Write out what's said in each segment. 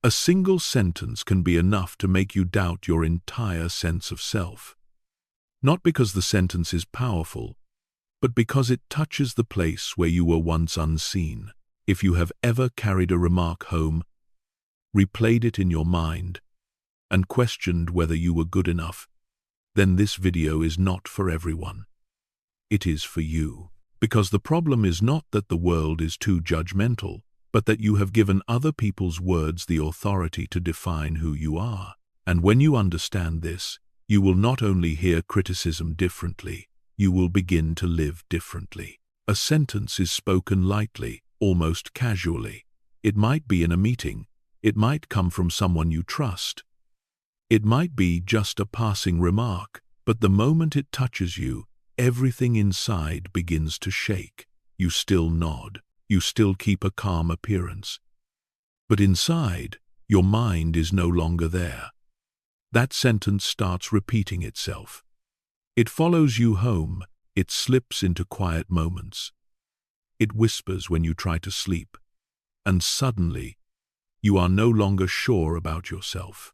A single sentence can be enough to make you doubt your entire sense of self. Not because the sentence is powerful, but because it touches the place where you were once unseen. If you have ever carried a remark home, replayed it in your mind, and questioned whether you were good enough, then this video is not for everyone. It is for you. Because the problem is not that the world is too judgmental, but that you have given other people's words the authority to define who you are. And when you understand this, you will not only hear criticism differently, you will begin to live differently. A sentence is spoken lightly, almost casually. It might be in a meeting. It might come from someone you trust. It might be just a passing remark, but the moment it touches you, everything inside begins to shake. You still nod. You still keep a calm appearance. But inside, your mind is no longer there. That sentence starts repeating itself. It follows you home. It slips into quiet moments. It whispers when you try to sleep. And suddenly, you are no longer sure about yourself.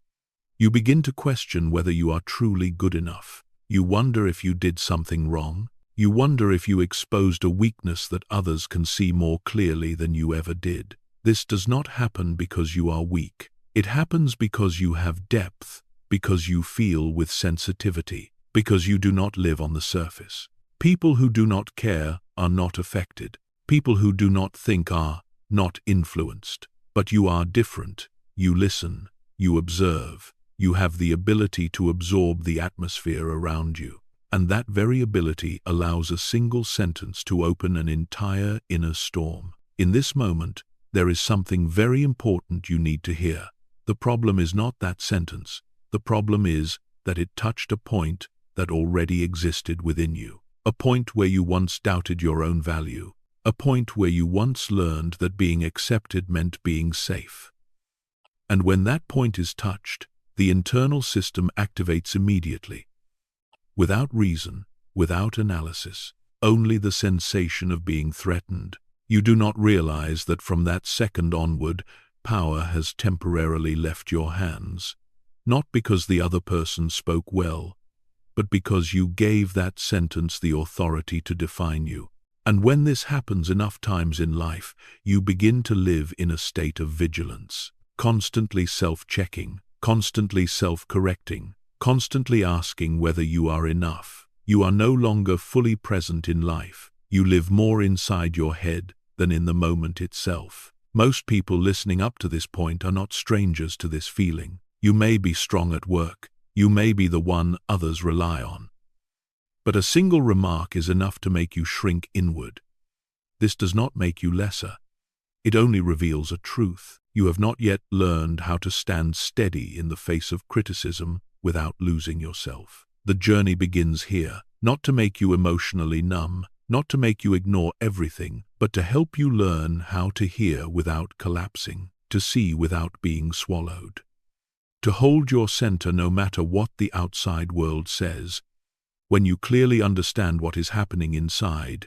You begin to question whether you are truly good enough. You wonder if you did something wrong. You wonder if you exposed a weakness that others can see more clearly than you ever did. This does not happen because you are weak. It happens because you have depth, because you feel with sensitivity, because you do not live on the surface. People who do not care are not affected. People who do not think are not influenced. But you are different. You listen. You observe. You have the ability to absorb the atmosphere around you. And that very ability allows a single sentence to open an entire inner storm. In this moment, there is something very important you need to hear. The problem is not that sentence. The problem is that it touched a point that already existed within you. A point where you once doubted your own value. A point where you once learned that being accepted meant being safe. And when that point is touched, the internal system activates immediately. Without reason, without analysis, only the sensation of being threatened. You do not realize that from that second onward, power has temporarily left your hands. Not because the other person spoke well, but because you gave that sentence the authority to define you. And when this happens enough times in life, you begin to live in a state of vigilance, constantly self-checking, constantly self-correcting, constantly asking whether you are enough. You are no longer fully present in life. You live more inside your head than in the moment itself. Most people listening up to this point are not strangers to this feeling. You may be strong at work. You may be the one others rely on. But a single remark is enough to make you shrink inward. This does not make you lesser. It only reveals a truth. You have not yet learned how to stand steady in the face of criticism without losing yourself. The journey begins here, not to make you emotionally numb, not to make you ignore everything, but to help you learn how to hear without collapsing, to see without being swallowed, to hold your center no matter what the outside world says. When you clearly understand what is happening inside,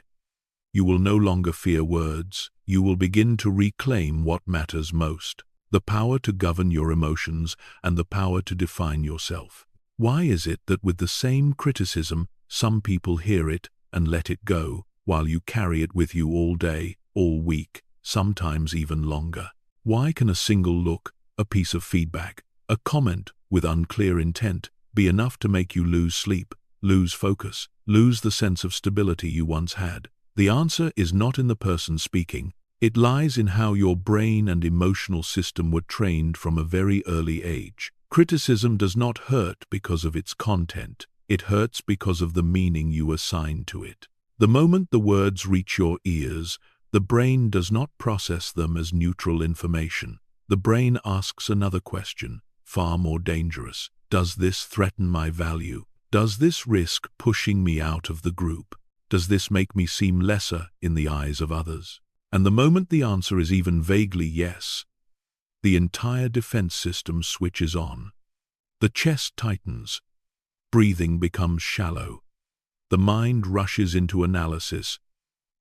you will no longer fear words. You will begin to reclaim what matters most. The power to govern your emotions and the power to define yourself. Why is it that with the same criticism, some people hear it and let it go, while you carry it with you all day, all week, sometimes even longer? Why can a single look, a piece of feedback, a comment with unclear intent be enough to make you lose sleep, lose focus, lose the sense of stability you once had? The answer is not in the person speaking. It lies in how your brain and emotional system were trained from a very early age. Criticism does not hurt because of its content. It hurts because of the meaning you assign to it. The moment the words reach your ears, the brain does not process them as neutral information. The brain asks another question, far more dangerous. Does this threaten my value? Does this risk pushing me out of the group? Does this make me seem lesser in the eyes of others? And the moment the answer is even vaguely yes, the entire defense system switches on. The chest tightens. Breathing becomes shallow. The mind rushes into analysis,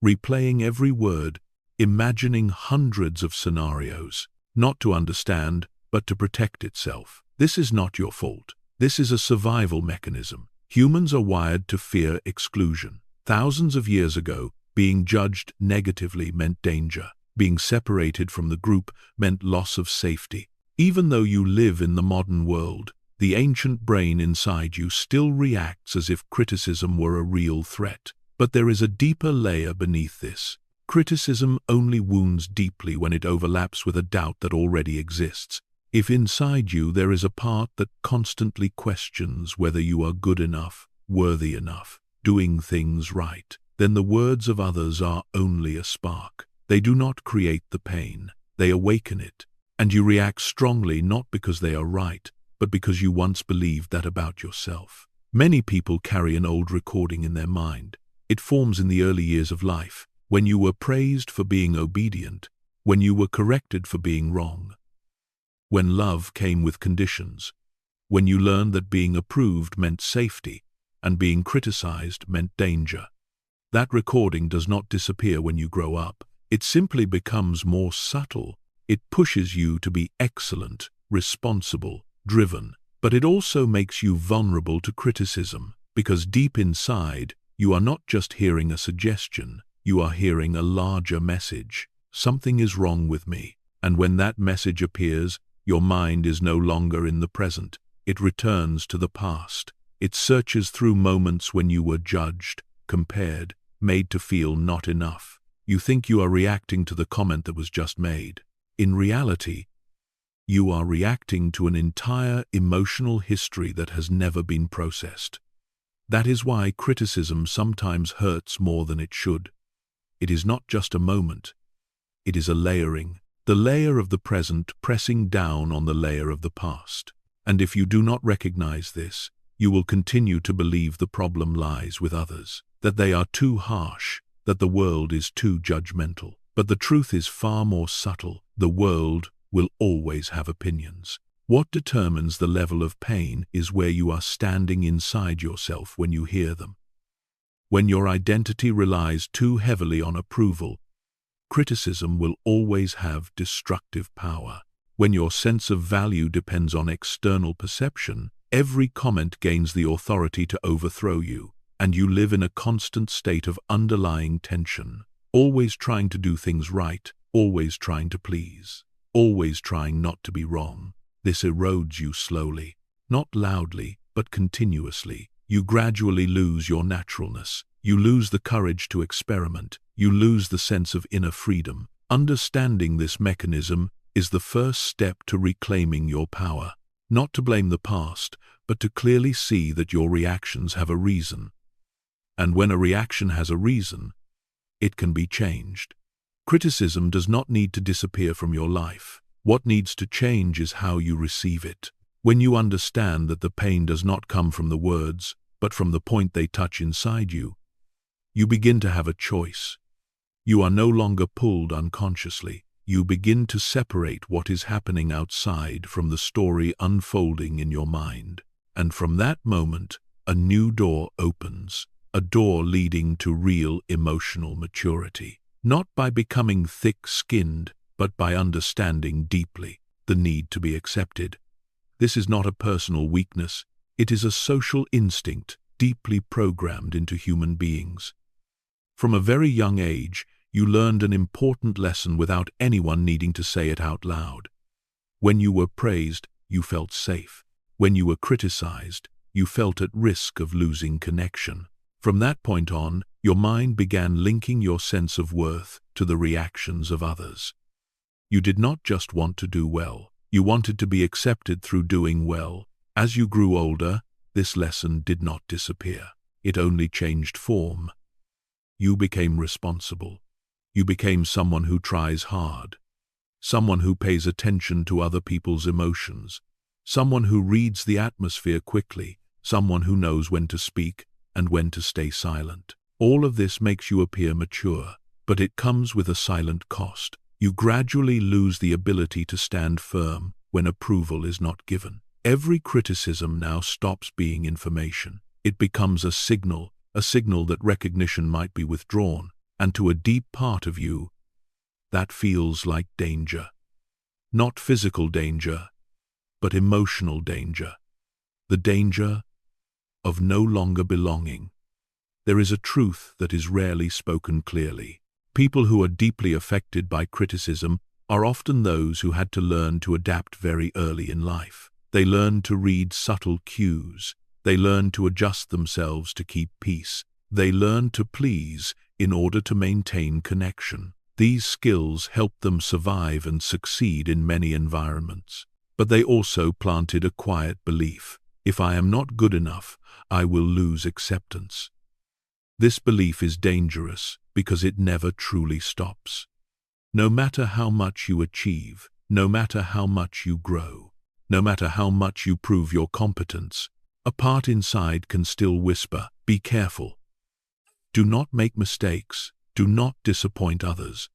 replaying every word, imagining hundreds of scenarios, not to understand, but to protect itself. This is not your fault. This is a survival mechanism. Humans are wired to fear exclusion. Thousands of years ago, being judged negatively meant danger. Being separated from the group meant loss of safety. Even though you live in the modern world, the ancient brain inside you still reacts as if criticism were a real threat. But there is a deeper layer beneath this. Criticism only wounds deeply when it overlaps with a doubt that already exists. If inside you there is a part that constantly questions whether you are good enough, worthy enough, doing things right, then the words of others are only a spark. They do not create the pain, they awaken it. And you react strongly not because they are right, but because you once believed that about yourself. Many people carry an old recording in their mind. It forms in the early years of life, when you were praised for being obedient, when you were corrected for being wrong, when love came with conditions, when you learned that being approved meant safety and being criticized meant danger. That recording does not disappear when you grow up. It simply becomes more subtle. It pushes you to be excellent, responsible, driven, but it also makes you vulnerable to criticism, because deep inside, you are not just hearing a suggestion, you are hearing a larger message. Something is wrong with me. And when that message appears, your mind is no longer in the present. It returns to the past. It searches through moments when you were judged, compared, made to feel not enough. You think you are reacting to the comment that was just made. In reality, you are reacting to an entire emotional history that has never been processed. That is why criticism sometimes hurts more than it should. It is not just a moment. It is a layering, the layer of the present pressing down on the layer of the past. And if you do not recognize this, you will continue to believe the problem lies with others, that they are too harsh, that the world is too judgmental. But the truth is far more subtle. The world will always have opinions. What determines the level of pain is where you are standing inside yourself when you hear them. When your identity relies too heavily on approval, criticism will always have destructive power. When your sense of value depends on external perception, every comment gains the authority to overthrow you, and you live in a constant state of underlying tension, always trying to do things right, always trying to please, always trying not to be wrong. This erodes you slowly, not loudly, but continuously. You gradually lose your naturalness. You lose the courage to experiment. You lose the sense of inner freedom. Understanding this mechanism is the first step to reclaiming your power. Not to blame the past, but to clearly see that your reactions have a reason. And when a reaction has a reason, it can be changed. Criticism does not need to disappear from your life. What needs to change is how you receive it. When you understand that the pain does not come from the words, but from the point they touch inside you, you begin to have a choice. You are no longer pulled unconsciously. You begin to separate what is happening outside from the story unfolding in your mind. And from that moment, a new door opens, a door leading to real emotional maturity. Not by becoming thick-skinned, but by understanding deeply the need to be accepted. This is not a personal weakness. It is a social instinct deeply programmed into human beings. From a very young age, you learned an important lesson without anyone needing to say it out loud. When you were praised, you felt safe. When you were criticized, you felt at risk of losing connection. From that point on, your mind began linking your sense of worth to the reactions of others. You did not just want to do well. You wanted to be accepted through doing well. As you grew older, this lesson did not disappear. It only changed form. You became responsible. You became someone who tries hard, someone who pays attention to other people's emotions, someone who reads the atmosphere quickly, someone who knows when to speak and when to stay silent. All of this makes you appear mature, but it comes with a silent cost. You gradually lose the ability to stand firm when approval is not given. Every criticism now stops being information. It becomes a signal that recognition might be withdrawn, and to a deep part of you, that feels like danger. Not physical danger, but emotional danger. The danger of no longer belonging. There is a truth that is rarely spoken clearly. People who are deeply affected by criticism are often those who had to learn to adapt very early in life. They learn to read subtle cues. They learn to adjust themselves to keep peace. They learn to please in order to maintain connection. These skills helped them survive and succeed in many environments. But they also planted a quiet belief: if I am not good enough, I will lose acceptance. This belief is dangerous because it never truly stops. No matter how much you achieve, no matter how much you grow, no matter how much you prove your competence, a part inside can still whisper, "Be careful. Do not make mistakes. Do not disappoint others.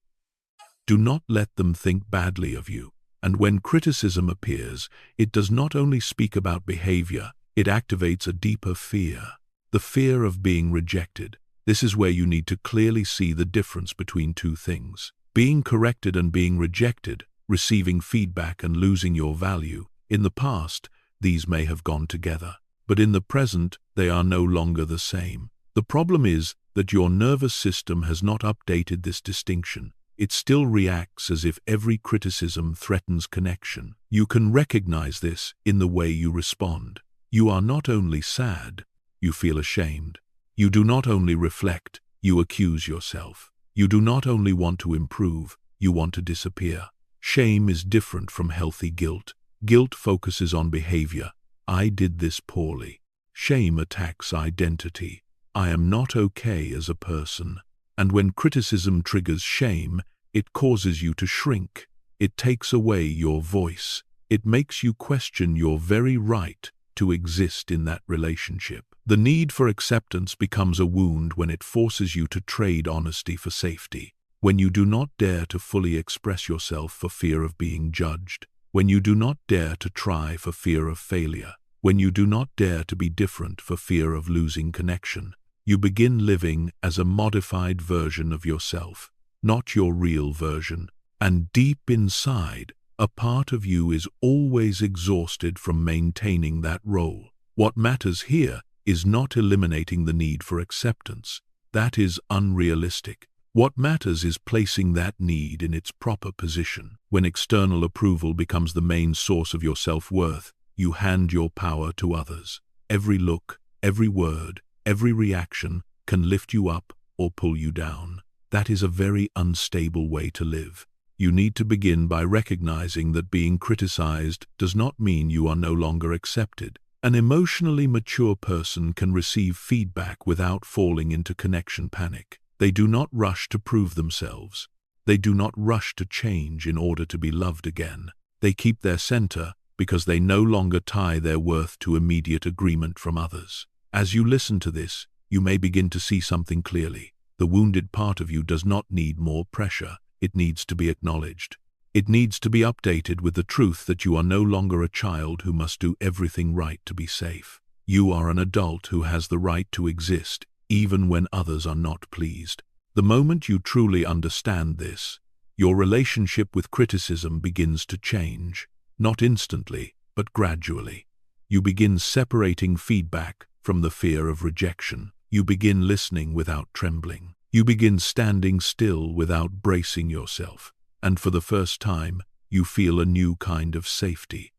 Do not let them think badly of you." And when criticism appears, it does not only speak about behavior, it activates a deeper fear. The fear of being rejected. This is where you need to clearly see the difference between two things. Being corrected and being rejected, receiving feedback and losing your value. In the past, these may have gone together. But in the present, they are no longer the same. The problem is that your nervous system has not updated this distinction. It still reacts as if every criticism threatens connection. You can recognize this in the way you respond. You are not only sad, you feel ashamed. You do not only reflect, you accuse yourself. You do not only want to improve, you want to disappear. Shame is different from healthy guilt. Guilt focuses on behavior. I did this poorly. Shame attacks identity. I am not okay as a person. And when criticism triggers shame, it causes you to shrink. It takes away your voice. It makes you question your very right to exist in that relationship. The need for acceptance becomes a wound when it forces you to trade honesty for safety. When you do not dare to fully express yourself for fear of being judged. When you do not dare to try for fear of failure. When you do not dare to be different for fear of losing connection. You begin living as a modified version of yourself, not your real version. And deep inside, a part of you is always exhausted from maintaining that role. What matters here is not eliminating the need for acceptance. That is unrealistic. What matters is placing that need in its proper position. When external approval becomes the main source of your self-worth, you hand your power to others. Every look, every word, every reaction can lift you up or pull you down. That is a very unstable way to live. You need to begin by recognizing that being criticized does not mean you are no longer accepted. An emotionally mature person can receive feedback without falling into connection panic. They do not rush to prove themselves. They do not rush to change in order to be loved again. They keep their center because they no longer tie their worth to immediate agreement from others. As you listen to this, you may begin to see something clearly. The wounded part of you does not need more pressure. It needs to be acknowledged. It needs to be updated with the truth that you are no longer a child who must do everything right to be safe. You are an adult who has the right to exist, even when others are not pleased. The moment you truly understand this, your relationship with criticism begins to change, not instantly, but gradually. You begin separating feedback from the fear of rejection. You begin listening without trembling. You begin standing still without bracing yourself. And for the first time, you feel a new kind of safety.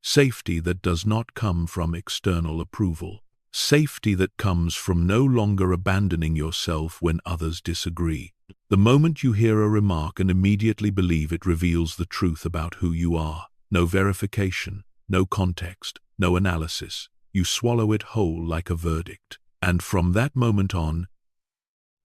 Safety that does not come from external approval. Safety that comes from no longer abandoning yourself when others disagree. The moment you hear a remark and immediately believe it reveals the truth about who you are. No verification, no context, no analysis. You swallow it whole like a verdict. And from that moment on,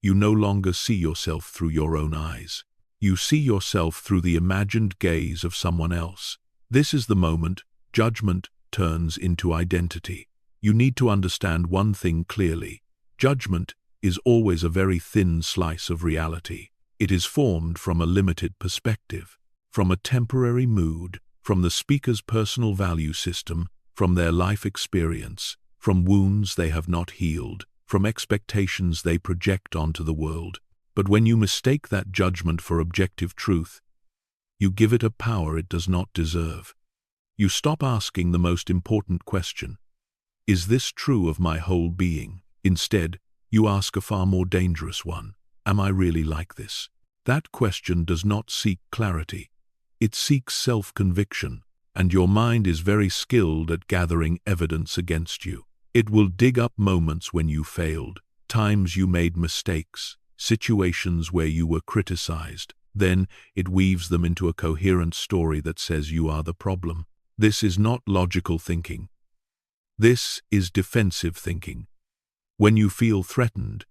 you no longer see yourself through your own eyes. You see yourself through the imagined gaze of someone else. This is the moment judgment turns into identity. You need to understand one thing clearly. Judgment is always a very thin slice of reality. It is formed from a limited perspective, from a temporary mood, from the speaker's personal value system, from their life experience, from wounds they have not healed, from expectations they project onto the world. But when you mistake that judgment for objective truth, you give it a power it does not deserve. You stop asking the most important question: is this true of my whole being? Instead, you ask a far more dangerous one: am I really like this? That question does not seek clarity. It seeks self-conviction, and your mind is very skilled at gathering evidence against you. It will dig up moments when you failed, times you made mistakes, situations where you were criticized. Then it weaves them into a coherent story that says you are the problem. This is not logical thinking. This is defensive thinking. When you feel threatened,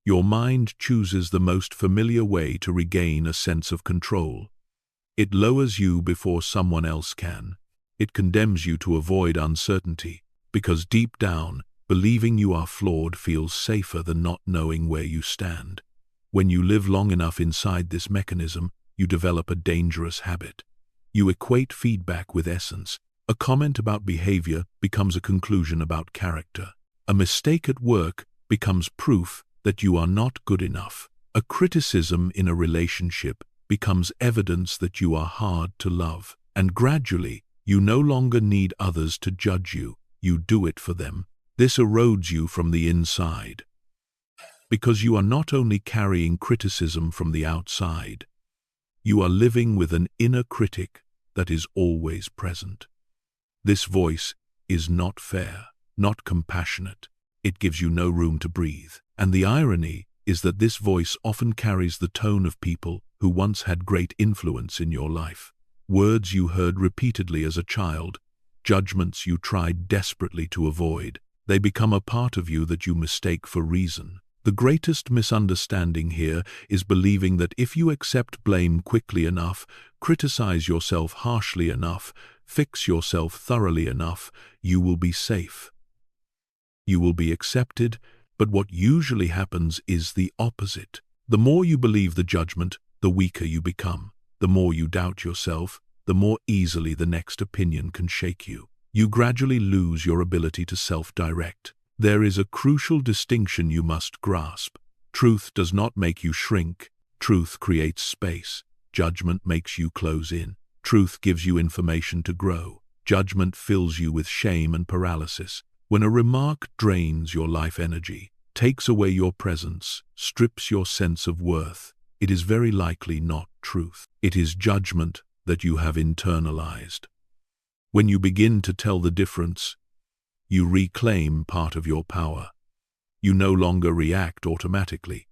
your mind chooses the most familiar way to regain a sense of control. It lowers you before someone else can. It condemns you to avoid uncertainty, because deep down, believing you are flawed feels safer than not knowing where you stand. When you live long enough inside this mechanism, you develop a dangerous habit. You equate feedback with essence. A comment about behavior becomes a conclusion about character. A mistake at work becomes proof that you are not good enough. A criticism in a relationship becomes evidence that you are hard to love. And gradually, you no longer need others to judge you. You do it for them. This erodes you from the inside, because you are not only carrying criticism from the outside, you are living with an inner critic that is always present. This voice is not fair, not compassionate. It gives you no room to breathe. And the irony is that this voice often carries the tone of people who once had great influence in your life. Words you heard repeatedly as a child, judgments you tried desperately to avoid. They become a part of you that you mistake for reason. The greatest misunderstanding here is believing that if you accept blame quickly enough, criticize yourself harshly enough, fix yourself thoroughly enough, you will be safe. You will be accepted, but what usually happens is the opposite. The more you believe the judgment, the weaker you become. The more you doubt yourself, the more easily the next opinion can shake you. You gradually lose your ability to self-direct. There is a crucial distinction you must grasp. Truth does not make you shrink. Truth creates space. Judgment makes you close in. Truth gives you information to grow. Judgment fills you with shame and paralysis. When a remark drains your life energy, takes away your presence, strips your sense of worth, it is very likely not truth. It is judgment that you have internalized. When you begin to tell the difference, you reclaim part of your power. You no longer react automatically.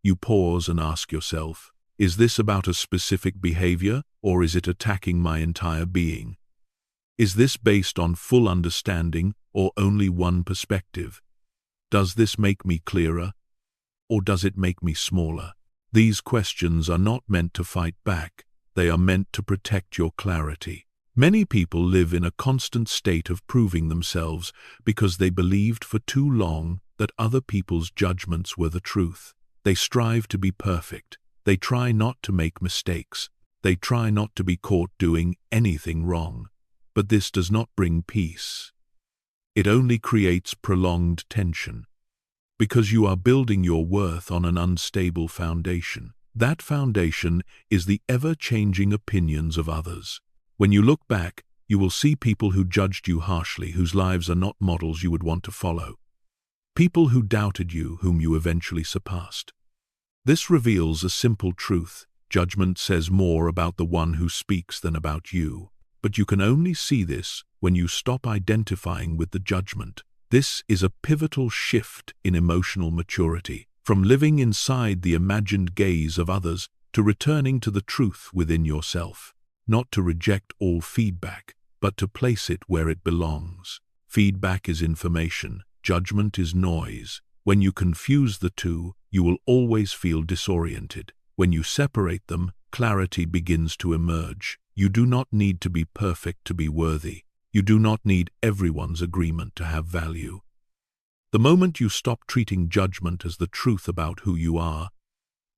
You pause and ask yourself, is this about a specific behavior, or is it attacking my entire being? Is this based on full understanding or only one perspective? Does this make me clearer, or does it make me smaller? These questions are not meant to fight back. They are meant to protect your clarity. Many people live in a constant state of proving themselves because they believed for too long that other people's judgments were the truth. They strive to be perfect. They try not to make mistakes. They try not to be caught doing anything wrong. But this does not bring peace. It only creates prolonged tension, because you are building your worth on an unstable foundation. That foundation is the ever-changing opinions of others. When you look back, you will see people who judged you harshly, whose lives are not models you would want to follow. People who doubted you, whom you eventually surpassed. This reveals a simple truth. Judgment says more about the one who speaks than about you. But you can only see this when you stop identifying with the judgment. This is a pivotal shift in emotional maturity, from living inside the imagined gaze of others to returning to the truth within yourself. Not to reject all feedback, but to place it where it belongs. Feedback is information, judgment is noise. When you confuse the two, you will always feel disoriented. When you separate them, clarity begins to emerge. You do not need to be perfect to be worthy. You do not need everyone's agreement to have value. The moment you stop treating judgment as the truth about who you are,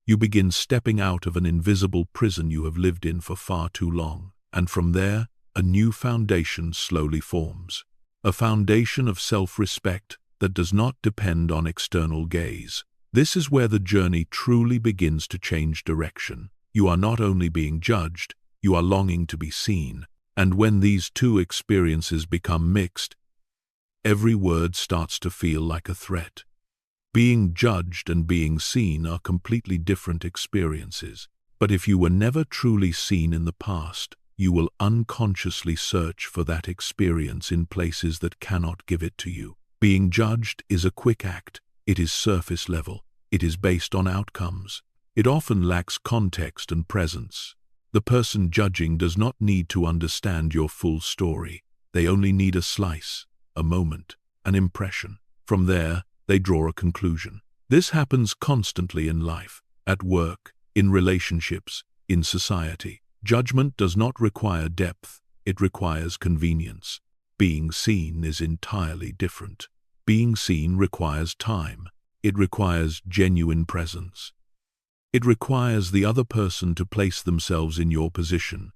you begin stepping out of an invisible prison you have lived in for far too long. And from there, a new foundation slowly forms. A foundation of self-respect that does not depend on external gaze. This is where the journey truly begins to change direction. You are not only being judged, you are longing to be seen. And when these two experiences become mixed, every word starts to feel like a threat. Being judged and being seen are completely different experiences. But if you were never truly seen in the past, you will unconsciously search for that experience in places that cannot give it to you. Being judged is a quick act. It is surface level. It is based on outcomes. It often lacks context and presence. The person judging does not need to understand your full story. They only need a slice, a moment, an impression. From there, they draw a conclusion. This happens constantly in life, at work, in relationships, in society. Judgment does not require depth, it requires convenience. Being seen is entirely different. Being seen requires time. It requires genuine presence. It requires the other person to place themselves in your position,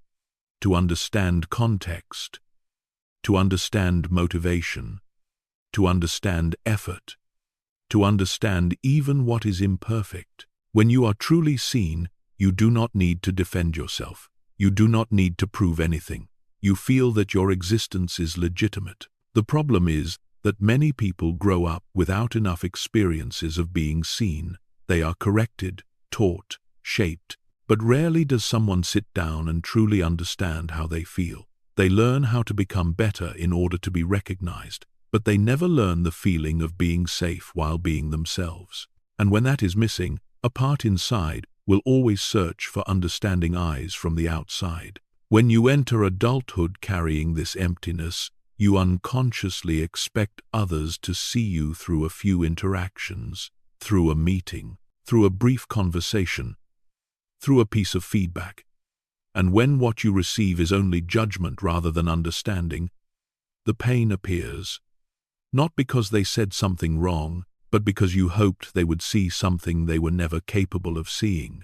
to understand context, to understand motivation, to understand effort, to understand even what is imperfect. When you are truly seen, you do not need to defend yourself. You do not need to prove anything. You feel that your existence is legitimate. The problem is that many people grow up without enough experiences of being seen. They are corrected, taught, shaped, but rarely does someone sit down and truly understand how they feel. They learn how to become better in order to be recognized, but they never learn the feeling of being safe while being themselves. And when that is missing, a part inside will always search for understanding eyes from the outside. When you enter adulthood carrying this emptiness, you unconsciously expect others to see you through a few interactions, through a meeting, through a brief conversation, through a piece of feedback. And when what you receive is only judgment rather than understanding, the pain appears. Not because they said something wrong, but because you hoped they would see something they were never capable of seeing.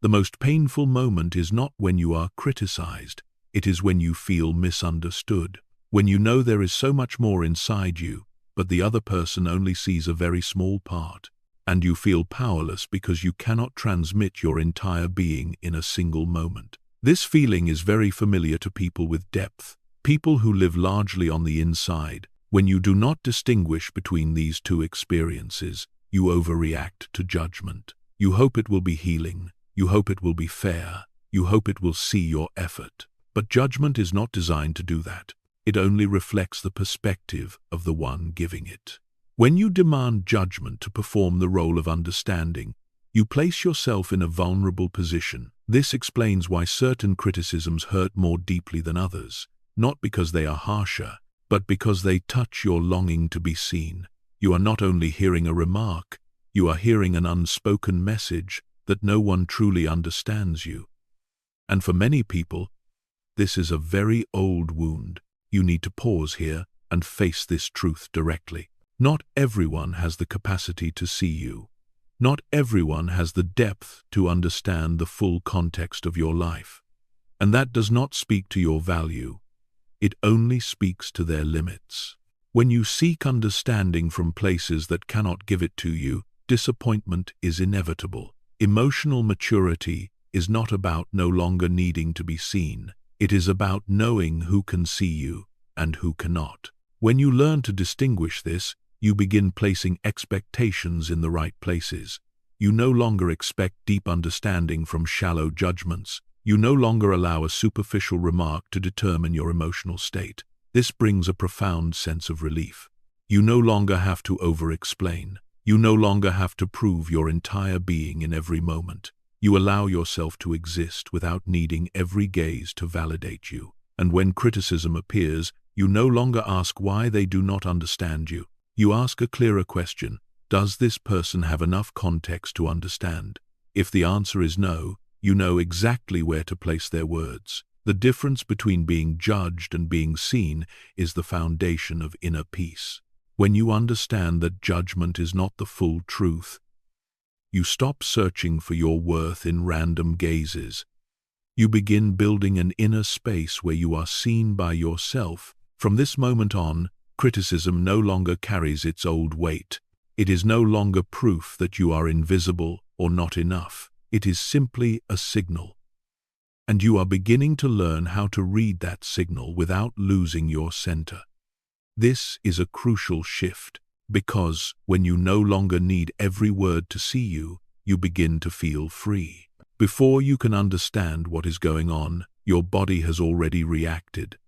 The most painful moment is not when you are criticized, it is when you feel misunderstood. When you know there is so much more inside you, but the other person only sees a very small part. And you feel powerless because you cannot transmit your entire being in a single moment. This feeling is very familiar to people with depth, people who live largely on the inside. When you do not distinguish between these two experiences, you overreact to judgment. You hope it will be healing. You hope it will be fair. You hope it will see your effort. But judgment is not designed to do that. It only reflects the perspective of the one giving it. When you demand judgment to perform the role of understanding, you place yourself in a vulnerable position. This explains why certain criticisms hurt more deeply than others, not because they are harsher, but because they touch your longing to be seen. You are not only hearing a remark, you are hearing an unspoken message that no one truly understands you. And for many people, this is a very old wound. You need to pause here and face this truth directly. Not everyone has the capacity to see you. Not everyone has the depth to understand the full context of your life. And that does not speak to your value. It only speaks to their limits. When you seek understanding from places that cannot give it to you, disappointment is inevitable. Emotional maturity is not about no longer needing to be seen. It is about knowing who can see you and who cannot. When you learn to distinguish this, you begin placing expectations in the right places. You no longer expect deep understanding from shallow judgments. You no longer allow a superficial remark to determine your emotional state. This brings a profound sense of relief. You no longer have to over-explain. You no longer have to prove your entire being in every moment. You allow yourself to exist without needing every gaze to validate you. And when criticism appears, you no longer ask why they do not understand you. You ask a clearer question: does this person have enough context to understand? If the answer is no, you know exactly where to place their words. The difference between being judged and being seen is the foundation of inner peace. When you understand that judgment is not the full truth, you stop searching for your worth in random gazes. You begin building an inner space where you are seen by yourself. From this moment on, criticism no longer carries its old weight. It is no longer proof that you are invisible or not enough. It is simply a signal. and you are beginning to learn how to read that signal without losing your center. This is a crucial shift, because when you no longer need every word to see you, you begin to feel free. Before you can understand what is going on, your body has already reacted.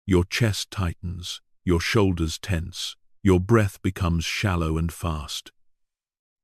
Your chest tightens, your shoulders tense, your breath becomes shallow and fast.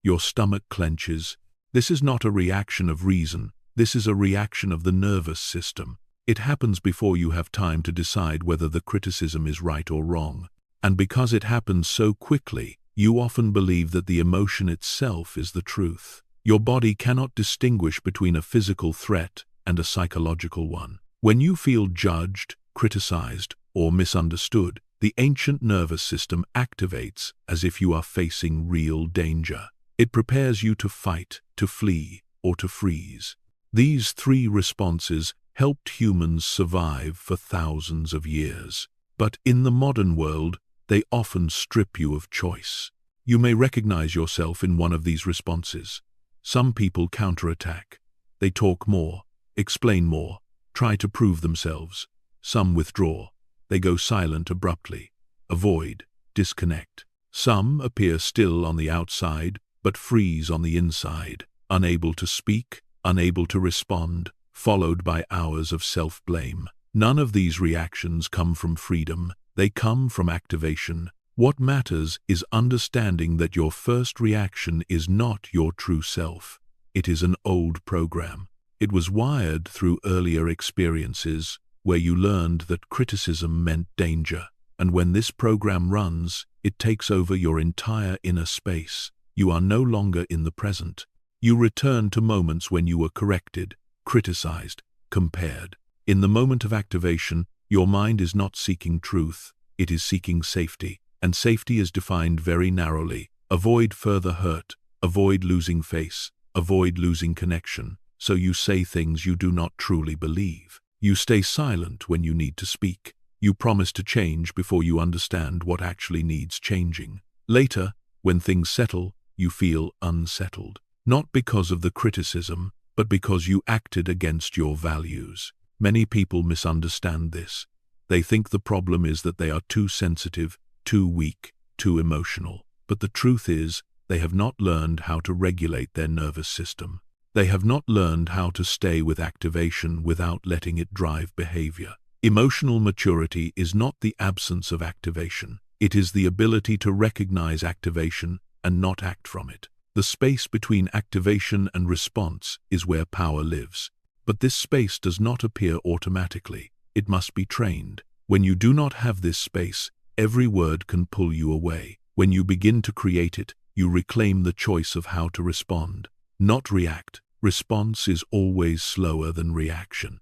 Your stomach clenches. This is not a reaction of reason, this is a reaction of the nervous system. It happens before you have time to decide whether the criticism is right or wrong. And because it happens so quickly, you often believe that the emotion itself is the truth. Your body cannot distinguish between a physical threat and a psychological one. When you feel judged, criticized, or misunderstood, the ancient nervous system activates as if you are facing real danger. It prepares you to fight, to flee, or to freeze. These three responses helped humans survive for thousands of years. But in the modern world, they often strip you of choice. You may recognize yourself in one of these responses. Some people counterattack. They talk more, explain more, try to prove themselves. Some withdraw. They go silent abruptly, avoid, disconnect. Some appear still on the outside, but freeze on the inside, unable to speak, unable to respond, followed by hours of self-blame. None of these reactions come from freedom. They come from activation. What matters is understanding that your first reaction is not your true self. It is an old program. It was wired through earlier experiences where you learned that criticism meant danger. And when this program runs, it takes over your entire inner space. You are no longer in the present. You return to moments when you were corrected, criticized, compared. In the moment of activation, your mind is not seeking truth, it is seeking safety. And safety is defined very narrowly. Avoid further hurt, avoid losing face, avoid losing connection. So you say things you do not truly believe. You stay silent when you need to speak. You promise to change before you understand what actually needs changing. Later, when things settle, you feel unsettled. Not because of the criticism, but because you acted against your values. Many people misunderstand this. They think the problem is that they are too sensitive, too weak, too emotional. But the truth is, they have not learned how to regulate their nervous system. They have not learned how to stay with activation without letting it drive behavior. Emotional maturity is not the absence of activation. It is the ability to recognize activation and not act from it. The space between activation and response is where power lives. But this space does not appear automatically. It must be trained. When you do not have this space, every word can pull you away. When you begin to create it, you reclaim the choice of how to respond, not react. Response is always slower than reaction.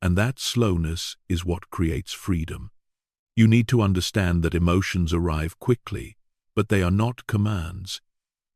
And that slowness is what creates freedom. You need to understand that emotions arrive quickly, but they are not commands.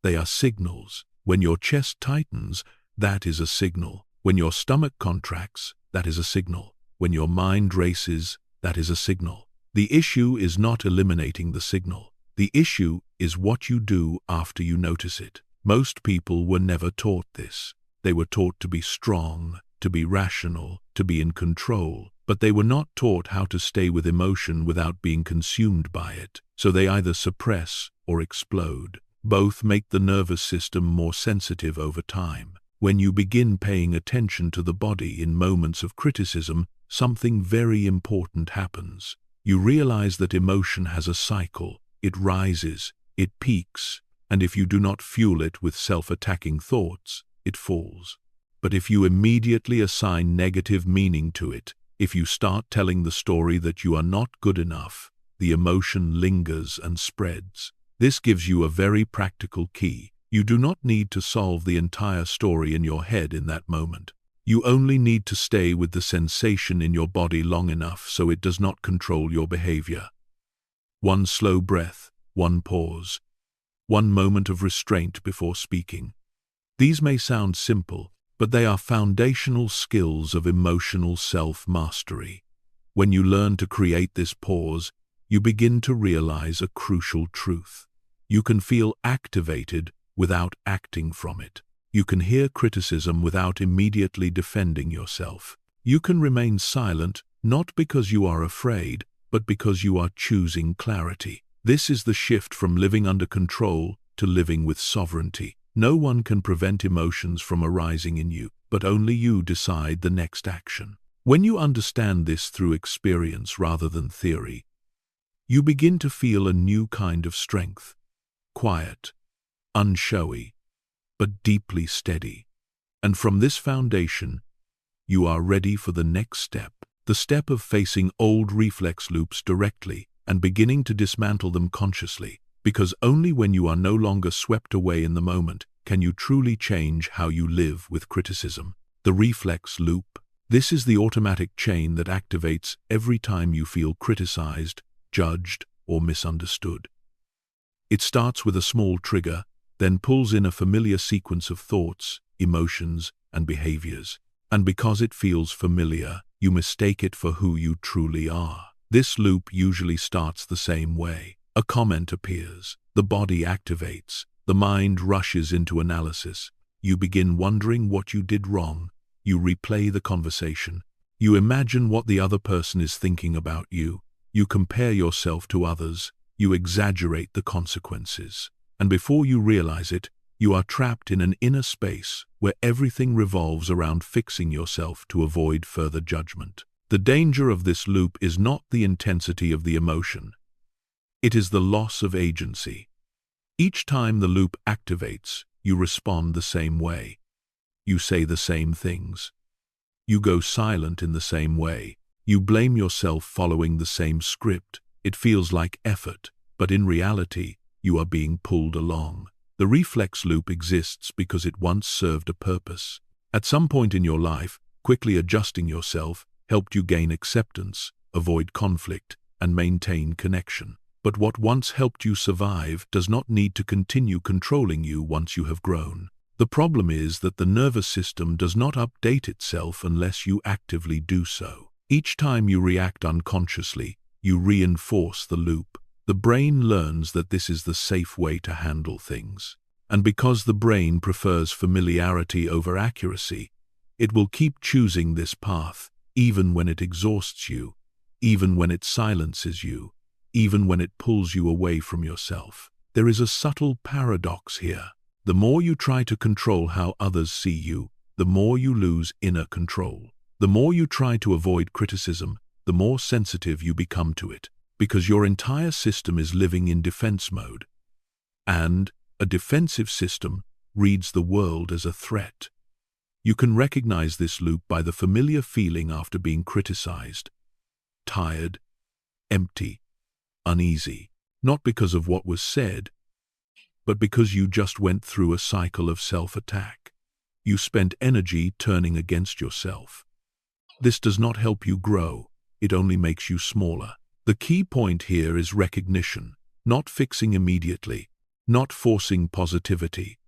They are signals. When your chest tightens, that is a signal. When your stomach contracts, that is a signal. When your mind races, that is a signal. The issue is not eliminating the signal. The issue is what you do after you notice it. Most people were never taught this. They were taught to be strong, to be rational, to be in control, but they were not taught how to stay with emotion without being consumed by it. So they either suppress or explode. Both make the nervous system more sensitive over time. When you begin paying attention to the body in moments of criticism, something very important happens. You realize that emotion has a cycle. It rises, it peaks, and if you do not fuel it with self-attacking thoughts, it falls. But if you immediately assign negative meaning to it, if you start telling the story that you are not good enough, the emotion lingers and spreads. This gives you a very practical key. You do not need to solve the entire story in your head in that moment. You only need to stay with the sensation in your body long enough so it does not control your behavior. One slow breath, one pause, one moment of restraint before speaking. These may sound simple, but they are foundational skills of emotional self-mastery. When you learn to create this pause, you begin to realize a crucial truth. You can feel activated without acting from it. You can hear criticism without immediately defending yourself. You can remain silent, not because you are afraid, but because you are choosing clarity. This is the shift from living under control to living with sovereignty. No one can prevent emotions from arising in you, but only you decide the next action. When you understand this through experience rather than theory, you begin to feel a new kind of strength. Quiet, unshowy, but deeply steady. And from this foundation, you are ready for the next step. The step of facing old reflex loops directly and beginning to dismantle them consciously, because only when you are no longer swept away in the moment can you truly change how you live with criticism. The reflex loop. This is the automatic chain that activates every time you feel criticized, judged, or misunderstood. It starts with a small trigger, then pulls in a familiar sequence of thoughts, emotions, and behaviors. And because it feels familiar, you mistake it for who you truly are. This loop usually starts the same way. A comment appears, the body activates, the mind rushes into analysis. You begin wondering what you did wrong. You replay the conversation. You imagine what the other person is thinking about you. You compare yourself to others. You exaggerate the consequences. And before you realize it, you are trapped in an inner space where everything revolves around fixing yourself to avoid further judgment. The danger of this loop is not the intensity of the emotion. It is the loss of agency. Each time the loop activates, you respond the same way. You say the same things. You go silent in the same way. You blame yourself following the same script. It feels like effort, but in reality, you are being pulled along. The reflex loop exists because it once served a purpose. At some point in your life, quickly adjusting yourself helped you gain acceptance, avoid conflict, and maintain connection. But what once helped you survive does not need to continue controlling you once you have grown. The problem is that the nervous system does not update itself unless you actively do so. Each time you react unconsciously, you reinforce the loop. The brain learns that this is the safe way to handle things. And because the brain prefers familiarity over accuracy, it will keep choosing this path, even when it exhausts you, even when it silences you, even when it pulls you away from yourself. There is a subtle paradox here. The more you try to control how others see you, the more you lose inner control. The more you try to avoid criticism, the more sensitive you become to it, because your entire system is living in defense mode. And a defensive system reads the world as a threat. You can recognize this loop by the familiar feeling after being criticized. Tired, empty, uneasy, not because of what was said, but because you just went through a cycle of self-attack. You spent energy turning against yourself. This does not help you grow, it only makes you smaller. The key point here is recognition, not fixing immediately, not forcing positivity.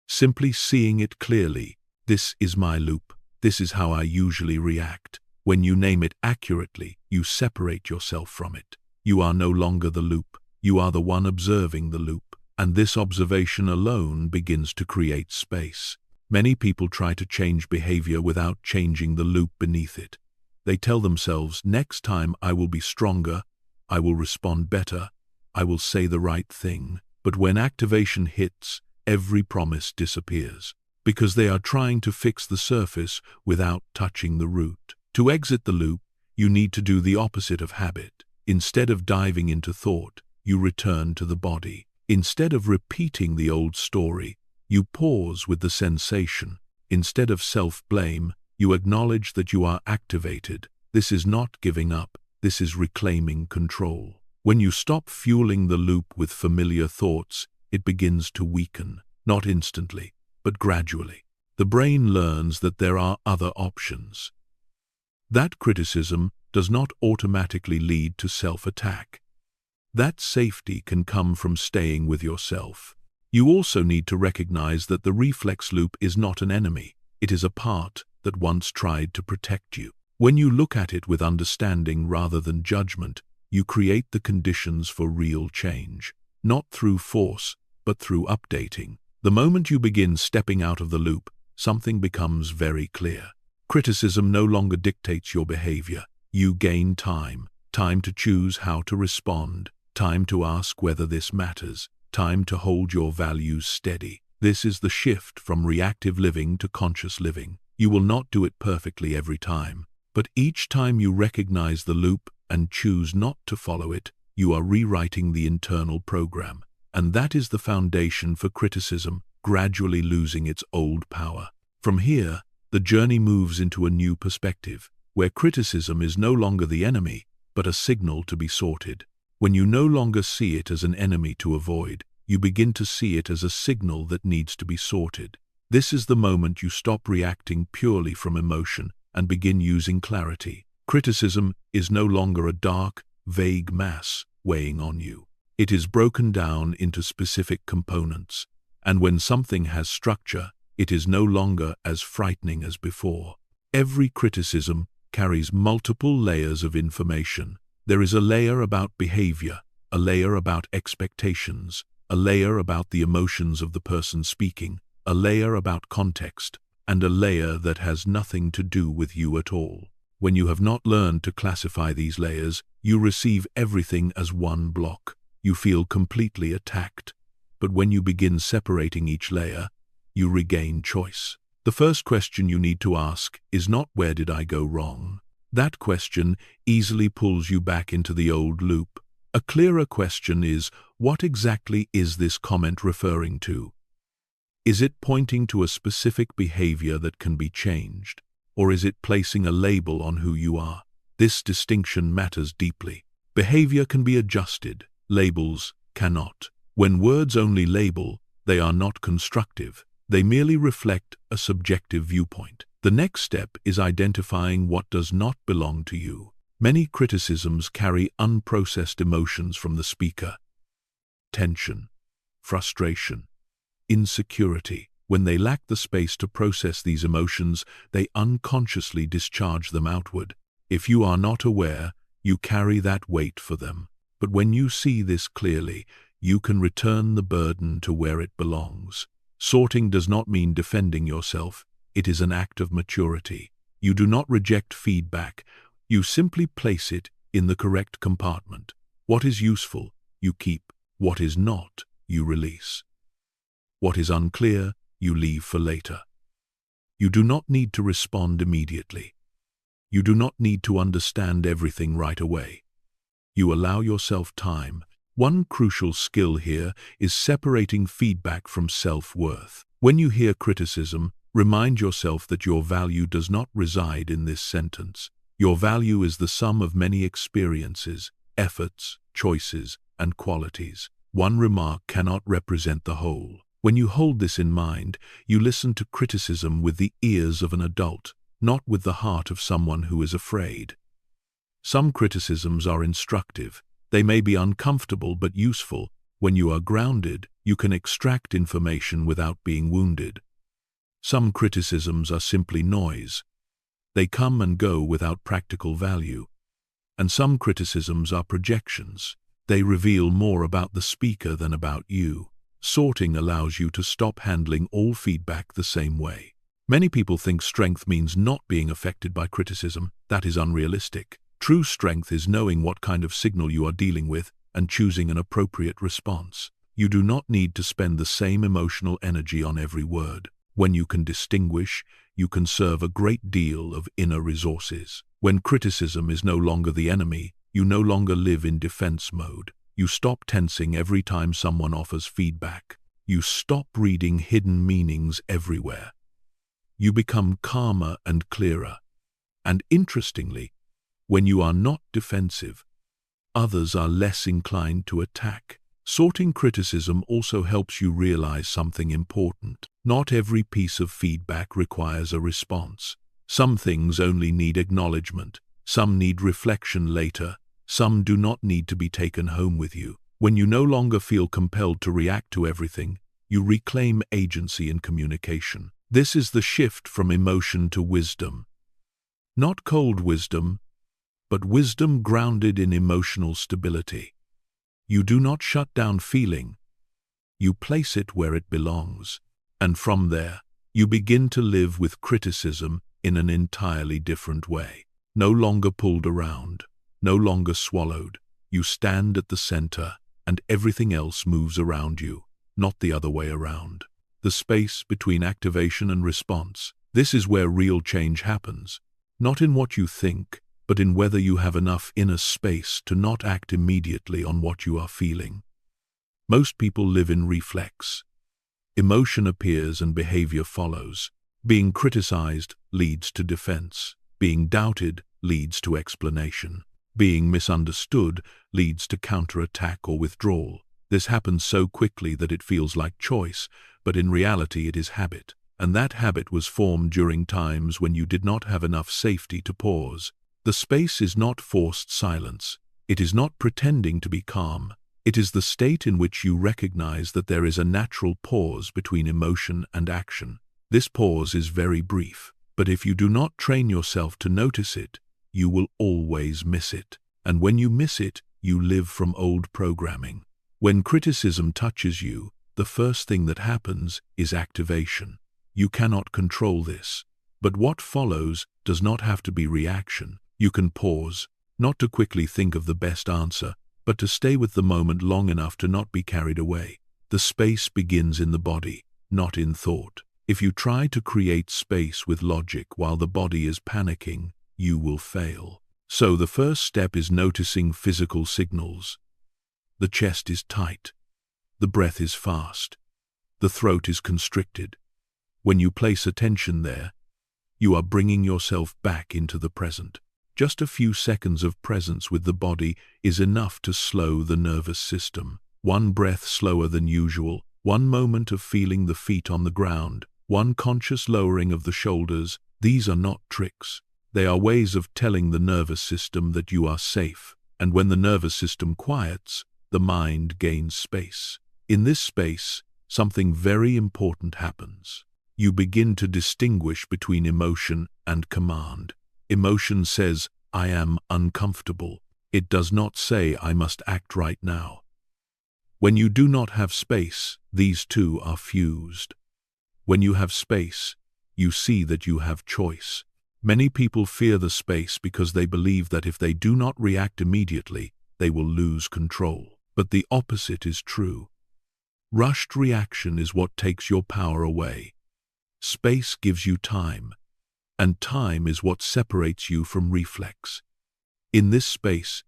Simply seeing it clearly. This is my loop. This is how I usually react. When you name it accurately, you separate yourself from it. You are no longer the loop. You are the one observing the loop. And this observation alone begins to create space. Many people try to change behavior without changing the loop beneath it. They tell themselves, next time I will be stronger, I will respond better, I will say the right thing. But when activation hits, every promise disappears, because they are trying to fix the surface without touching the root. To exit the loop, you need to do the opposite of habit. Instead of diving into thought, you return to the body. Instead of repeating the old story, you pause with the sensation. Instead of self-blame, you acknowledge that you are activated. This is not giving up, this is reclaiming control. When you stop fueling the loop with familiar thoughts, it begins to weaken, not instantly, but gradually. The brain learns that there are other options. That criticism does not automatically lead to self-attack. That safety can come from staying with yourself. You also need to recognize that the reflex loop is not an enemy. It is a part that once tried to protect you. When you look at it with understanding rather than judgment, you create the conditions for real change, not through force, but through updating. The moment you begin stepping out of the loop, something becomes very clear. Criticism no longer dictates your behavior. You gain time to choose how to respond, time to ask whether this matters, time to hold your values steady. This is the shift from reactive living to conscious living. You will not do it perfectly every time, but each time you recognize the loop and choose not to follow it, you are rewriting the internal program. And that is the foundation for criticism gradually losing its old power. From here, the journey moves into a new perspective, where criticism is no longer the enemy, but a signal to be sorted. When you no longer see it as an enemy to avoid, you begin to see it as a signal that needs to be sorted. This is the moment you stop reacting purely from emotion and begin using clarity. Criticism is no longer a dark, vague mass weighing on you. It is broken down into specific components, and when something has structure, it is no longer as frightening as before. Every criticism carries multiple layers of information. There is a layer about behavior, a layer about expectations, a layer about the emotions of the person speaking, a layer about context, and a layer that has nothing to do with you at all. When you have not learned to classify these layers, you receive everything as one block. You feel completely attacked. But when you begin separating each layer, you regain choice. The first question you need to ask is not "Where did I go wrong?" That question easily pulls you back into the old loop. A clearer question is, what exactly is this comment referring to? Is it pointing to a specific behavior that can be changed? Or is it placing a label on who you are? This distinction matters deeply. Behavior can be adjusted. Labels cannot. When words only label, they are not constructive. They merely reflect a subjective viewpoint. The next step is identifying what does not belong to you. Many criticisms carry unprocessed emotions from the speaker. Tension, frustration, insecurity. When they lack the space to process these emotions, they unconsciously discharge them outward. If you are not aware, you carry that weight for them. But when you see this clearly, you can return the burden to where it belongs. Sorting does not mean defending yourself. It is an act of maturity. You do not reject feedback. You simply place it in the correct compartment. What is useful, you keep. What is not, you release. What is unclear, you leave for later. You do not need to respond immediately. You do not need to understand everything right away. You allow yourself time. One crucial skill here is separating feedback from self-worth. When you hear criticism, remind yourself that your value does not reside in this sentence. Your value is the sum of many experiences, efforts, choices, and qualities. One remark cannot represent the whole. When you hold this in mind, you listen to criticism with the ears of an adult, not with the heart of someone who is afraid. Some criticisms are instructive. They may be uncomfortable but useful. When you are grounded, you can extract information without being wounded. Some criticisms are simply noise. They come and go without practical value. And some criticisms are projections. They reveal more about the speaker than about you. Sorting allows you to stop handling all feedback the same way. Many people think strength means not being affected by criticism. That is unrealistic. True strength is knowing what kind of signal you are dealing with and choosing an appropriate response. You do not need to spend the same emotional energy on every word. When you can distinguish, you conserve a great deal of inner resources. When criticism is no longer the enemy, you no longer live in defense mode. You stop tensing every time someone offers feedback. You stop reading hidden meanings everywhere. You become calmer and clearer. And interestingly, when you are not defensive, others are less inclined to attack. Sorting criticism also helps you realize something important. Not every piece of feedback requires a response. Some things only need acknowledgement. Some need reflection later. Some do not need to be taken home with you. When you no longer feel compelled to react to everything, you reclaim agency in communication. This is the shift from emotion to wisdom. Not cold wisdom, but wisdom grounded in emotional stability. You do not shut down feeling. you place it where it belongs. And from there, you begin to live with criticism in an entirely different way. No longer pulled around, no longer swallowed. You stand at the center, and everything else moves around you, not the other way around. The space between activation and response. This is where real change happens. Not in what you think, but in whether you have enough inner space to not act immediately on what you are feeling. Most people live in reflex. Emotion appears and behavior follows. Being criticized leads to defense. Being doubted leads to explanation. Being misunderstood leads to counterattack or withdrawal. This happens so quickly that it feels like choice, but in reality it is habit. And that habit was formed during times when you did not have enough safety to pause. The space is not forced silence. It is not pretending to be calm. It is the state in which you recognize that there is a natural pause between emotion and action. This pause is very brief, but if you do not train yourself to notice it, you will always miss it. And when you miss it, you live from old programming. When criticism touches you, the first thing that happens is activation. You cannot control this. But what follows does not have to be reaction. You can pause, not to quickly think of the best answer, but to stay with the moment long enough to not be carried away. The space begins in the body, not in thought. If you try to create space with logic while the body is panicking, you will fail. So the first step is noticing physical signals. The chest is tight. The breath is fast. The throat is constricted. When you place attention there, you are bringing yourself back into the present. Just a few seconds of presence with the body is enough to slow the nervous system. One breath slower than usual, one moment of feeling the feet on the ground, one conscious lowering of the shoulders. These are not tricks. They are ways of telling the nervous system that you are safe. And when the nervous system quiets, the mind gains space. In this space, something very important happens. You begin to distinguish between emotion and command. Emotion says, I am uncomfortable. It does not say, I must act right now. When you do not have space, these two are fused. When you have space, you see that you have choice. Many people fear the space because they believe that if they do not react immediately, they will lose control. But the opposite is true. Rushed reaction is what takes your power away. Space gives you time, and time is what separates you from reflex. In this space,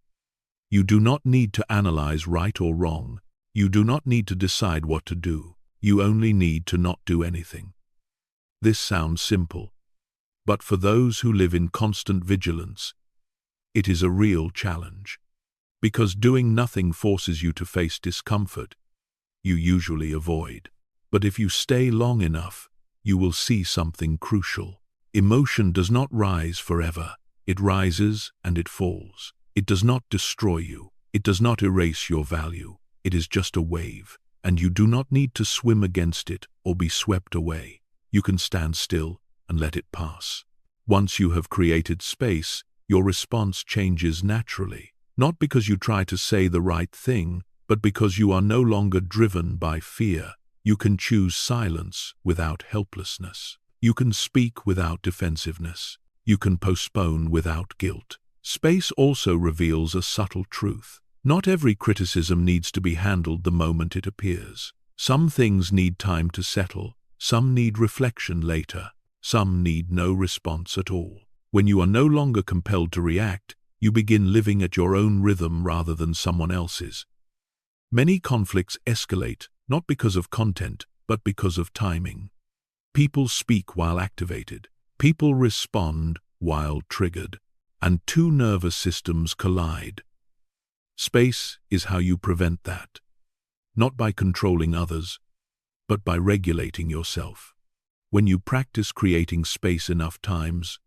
you do not need to analyze right or wrong. You do not need to decide what to do. You only need to not do anything. This sounds simple, but for those who live in constant vigilance, it is a real challenge. Because doing nothing forces you to face discomfort you usually avoid. But if you stay long enough, you will see something crucial. Emotion does not rise forever. It rises and it falls. It does not destroy you. It does not erase your value. It is just a wave, and you do not need to swim against it or be swept away. You can stand still and let it pass. Once you have created space, your response changes naturally. Not because you try to say the right thing, but because you are no longer driven by fear. You can choose silence without helplessness. You can speak without defensiveness. You can postpone without guilt. Space also reveals a subtle truth. Not every criticism needs to be handled the moment it appears. Some things need time to settle. Some need reflection later. Some need no response at all. When you are no longer compelled to react, you begin living at your own rhythm rather than someone else's. Many conflicts escalate, not because of content, but because of timing. People speak while activated. People respond while triggered. And two nervous systems collide. Space is how you prevent that. Not by controlling others, but by regulating yourself. When you practice creating space enough times,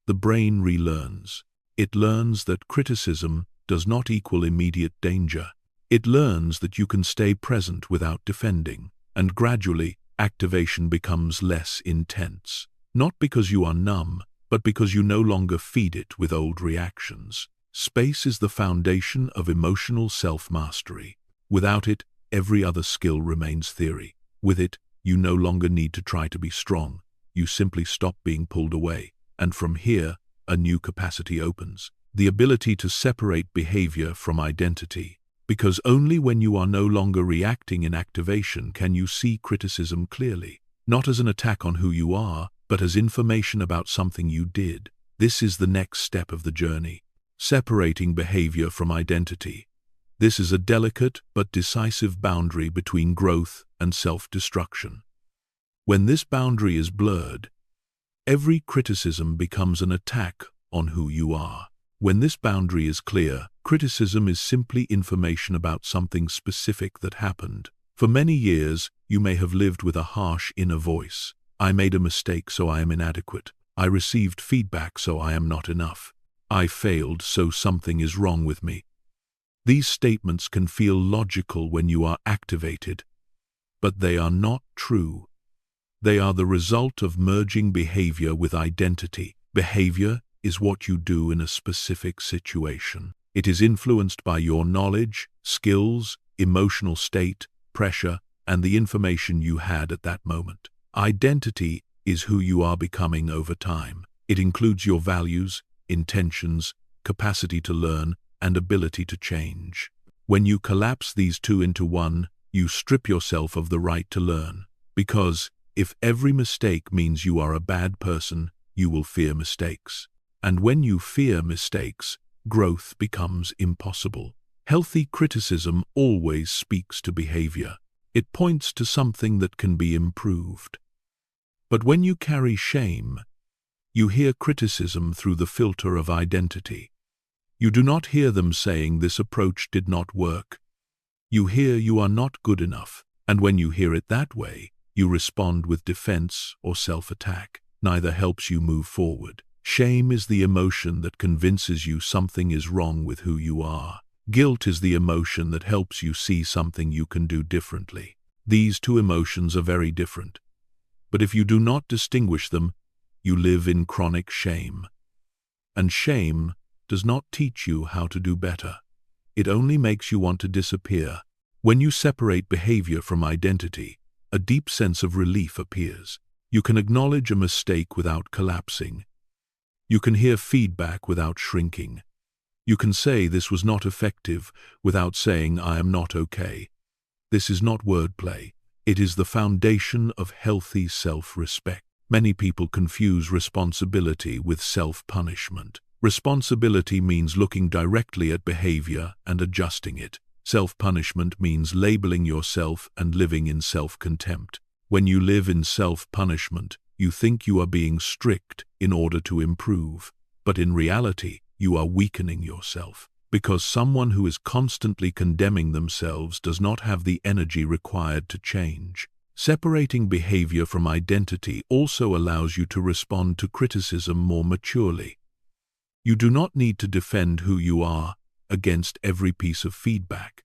the brain relearns. It learns that criticism does not equal immediate danger. It learns that you can stay present without defending, and gradually, activation becomes less intense. Not because you are numb, but because you no longer feed it with old reactions. Space is the foundation of emotional self-mastery. Without it, every other skill remains theory. With it, you no longer need to try to be strong. You simply stop being pulled away. And from here, a new capacity opens. The ability to separate behavior from identity. Because only when you are no longer reacting in activation can you see criticism clearly. Not as an attack on who you are, but as information about something you did. This is the next step of the journey. Separating behavior from identity. This is a delicate but decisive boundary between growth and self-destruction. When this boundary is blurred, every criticism becomes an attack on who you are. When this boundary is clear, criticism is simply information about something specific that happened. For many years, you may have lived with a harsh inner voice. I made a mistake, so I am inadequate. I received feedback, so I am not enough. I failed, so something is wrong with me. These statements can feel logical when you are activated, but they are not true. They are the result of merging behavior with identity. Behavior is what you do in a specific situation. It is influenced by your knowledge, skills, emotional state, pressure, and the information you had at that moment. Identity is who you are becoming over time. It includes your values, intentions, capacity to learn, and ability to change. When you collapse these two into one, you strip yourself of the right to learn. Because if every mistake means you are a bad person, you will fear mistakes. And when you fear mistakes, growth becomes impossible. Healthy criticism always speaks to behavior. It points to something that can be improved. But when you carry shame, you hear criticism through the filter of identity. You do not hear them saying this approach did not work. You hear you are not good enough, and when you hear it that way, you respond with defense or self-attack. Neither helps you move forward. Shame is the emotion that convinces you something is wrong with who you are. Guilt is the emotion that helps you see something you can do differently. These two emotions are very different. But if you do not distinguish them, you live in chronic shame. And shame does not teach you how to do better. It only makes you want to disappear. When you separate behavior from identity, a deep sense of relief appears. You can acknowledge a mistake without collapsing. You can hear feedback without shrinking. You can say this was not effective without saying I am not okay. This is not wordplay. It is the foundation of healthy self-respect. Many people confuse responsibility with self-punishment. Responsibility means looking directly at behavior and adjusting it. Self-punishment means labeling yourself and living in self-contempt. When you live in self-punishment, you think you are being strict in order to improve, but in reality, you are weakening yourself. Because someone who is constantly condemning themselves does not have the energy required to change. Separating behavior from identity also allows you to respond to criticism more maturely. You do not need to defend who you are against every piece of feedback.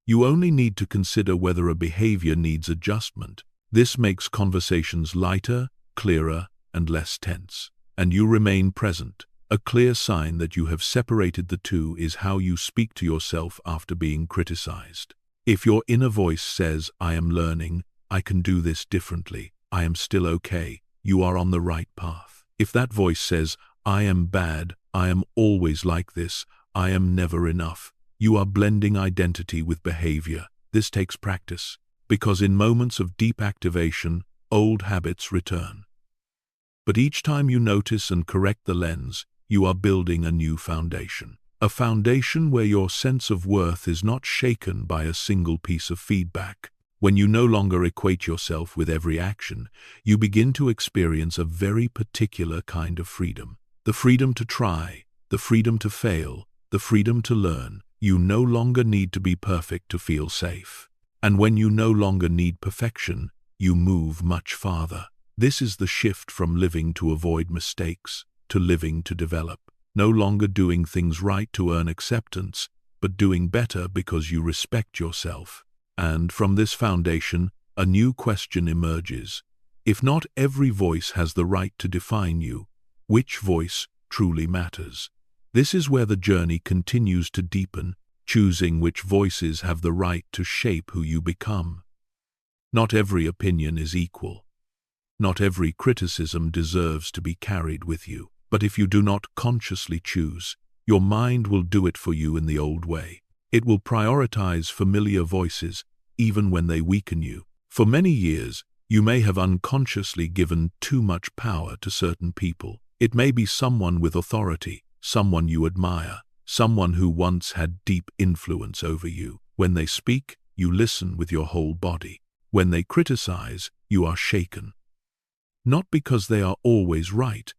You only need to consider whether a behavior needs adjustment. This makes conversations lighter, clearer, and less tense. And you remain present. A clear sign that you have separated the two is how you speak to yourself after being criticized. If your inner voice says, I am learning, I can do this differently, I am still okay, you are on the right path. If that voice says, I am bad, I am always like this, I am never enough, you are blending identity with behavior. This takes practice, because in moments of deep activation, old habits return. But each time you notice and correct the lens, you are building a new foundation. A foundation where your sense of worth is not shaken by a single piece of feedback. When you no longer equate yourself with every action, you begin to experience a very particular kind of freedom. The freedom to try, the freedom to fail, the freedom to learn. You no longer need to be perfect to feel safe. And when you no longer need perfection, you move much farther. This is the shift from living to avoid mistakes to living to develop. No longer doing things right to earn acceptance, but doing better because you respect yourself. And from this foundation, a new question emerges. If not every voice has the right to define you, which voice truly matters? This is where the journey continues to deepen, choosing which voices have the right to shape who you become. Not every opinion is equal. Not every criticism deserves to be carried with you. But if you do not consciously choose, your mind will do it for you in the old way. It will prioritize familiar voices, even when they weaken you. For many years, you may have unconsciously given too much power to certain people. It may be someone with authority, someone you admire, someone who once had deep influence over you. When they speak, you listen with your whole body. When they criticize, you are shaken. Not because they are always right,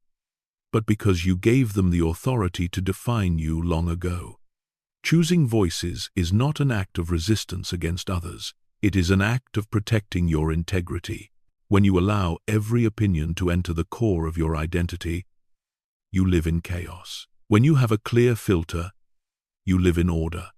but because you gave them the authority to define you long ago. Choosing voices is not an act of resistance against others. It is an act of protecting your integrity. When you allow every opinion to enter the core of your identity, you live in chaos. When you have a clear filter, you live in order.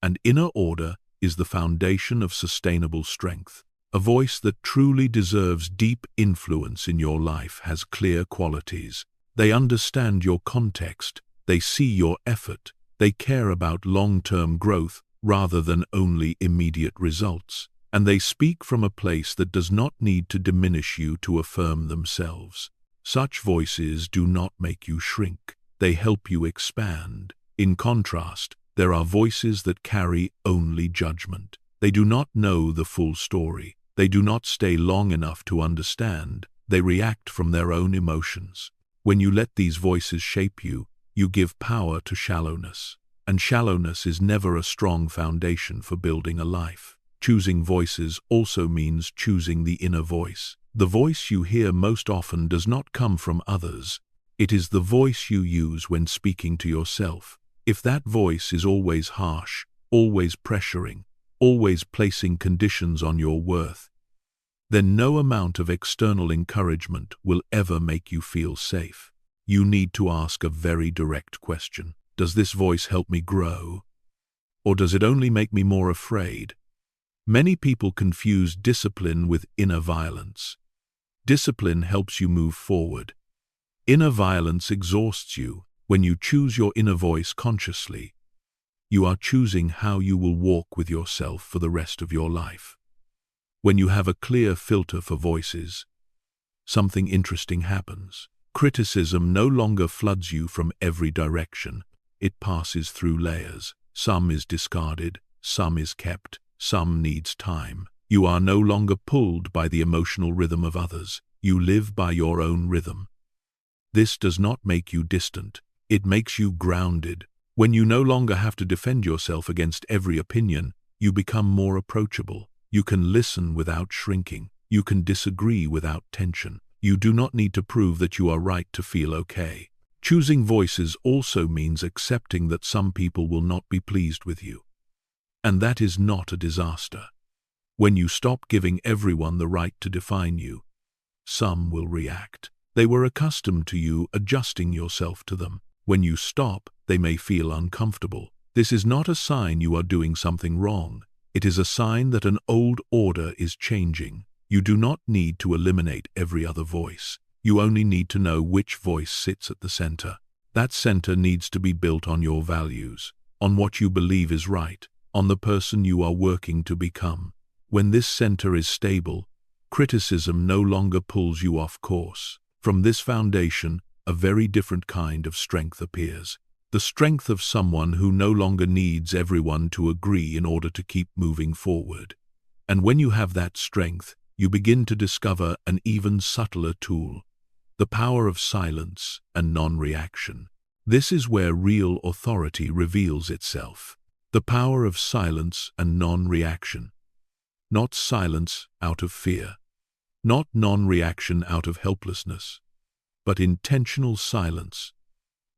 And inner order is the foundation of sustainable strength. A voice that truly deserves deep influence in your life has clear qualities. They understand your context, they see your effort, they care about long-term growth rather than only immediate results, and they speak from a place that does not need to diminish you to affirm themselves. Such voices do not make you shrink, they help you expand. In contrast, there are voices that carry only judgment. They do not know the full story. They do not stay long enough to understand. They react from their own emotions. When you let these voices shape you, you give power to shallowness. And shallowness is never a strong foundation for building a life. Choosing voices also means choosing the inner voice. The voice you hear most often does not come from others. It is the voice you use when speaking to yourself. If that voice is always harsh, always pressuring, always placing conditions on your worth, then no amount of external encouragement will ever make you feel safe. You need to ask a very direct question. Does this voice help me grow? Or does it only make me more afraid? Many people confuse discipline with inner violence. Discipline helps you move forward. Inner violence exhausts you. When you choose your inner voice consciously, you are choosing how you will walk with yourself for the rest of your life. When you have a clear filter for voices, something interesting happens. Criticism no longer floods you from every direction. It passes through layers. Some is discarded, some is kept, some needs time. You are no longer pulled by the emotional rhythm of others. You live by your own rhythm. This does not make you distant. It makes you grounded. When you no longer have to defend yourself against every opinion, you become more approachable. You can listen without shrinking. You can disagree without tension. You do not need to prove that you are right to feel okay. Choosing voices also means accepting that some people will not be pleased with you. And that is not a disaster. When you stop giving everyone the right to define you, some will react. They were accustomed to you adjusting yourself to them. When you stop, they may feel uncomfortable. This is not a sign you are doing something wrong. It is a sign that an old order is changing. You do not need to eliminate every other voice. You only need to know which voice sits at the center. That center needs to be built on your values, on what you believe is right, on the person you are working to become. When this center is stable, criticism no longer pulls you off course. From this foundation, a very different kind of strength appears. The strength of someone who no longer needs everyone to agree in order to keep moving forward. And when you have that strength, you begin to discover an even subtler tool, the power of silence and non-reaction. This is where real authority reveals itself. The power of silence and non-reaction. Not silence out of fear, not non-reaction out of helplessness, but intentional silence.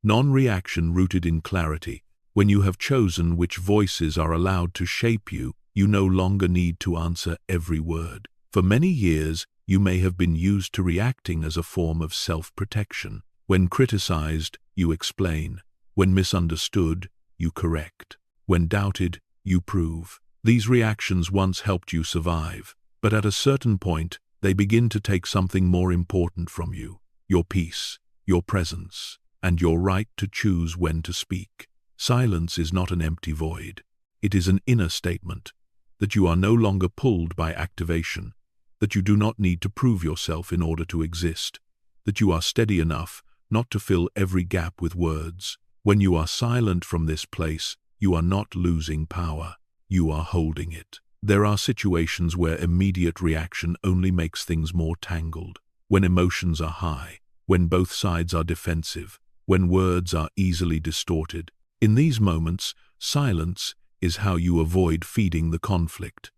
Non-reaction rooted in clarity. When you have chosen which voices are allowed to shape you, you no longer need to answer every word. For many years, you may have been used to reacting as a form of self-protection. When criticized, you explain. When misunderstood, you correct. When doubted, you prove. These reactions once helped you survive, but at a certain point, they begin to take something more important from you. Your peace, your presence, and your right to choose when to speak. Silence is not an empty void. It is an inner statement that you are no longer pulled by activation, that you do not need to prove yourself in order to exist, that you are steady enough not to fill every gap with words. When you are silent from this place, you are not losing power, you are holding it. There are situations where immediate reaction only makes things more tangled, when emotions are high, when both sides are defensive, when words are easily distorted. In these moments, silence is how you avoid feeding the conflict.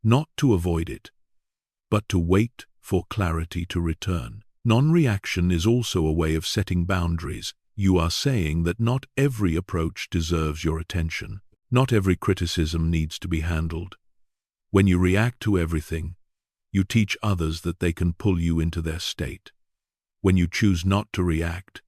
Not to avoid it, but to wait for clarity to return. Non-reaction is also a way of setting boundaries. You are saying that not every approach deserves your attention. Not every criticism needs to be handled. When you react to everything, you teach others that they can pull you into their state. When you choose not to react,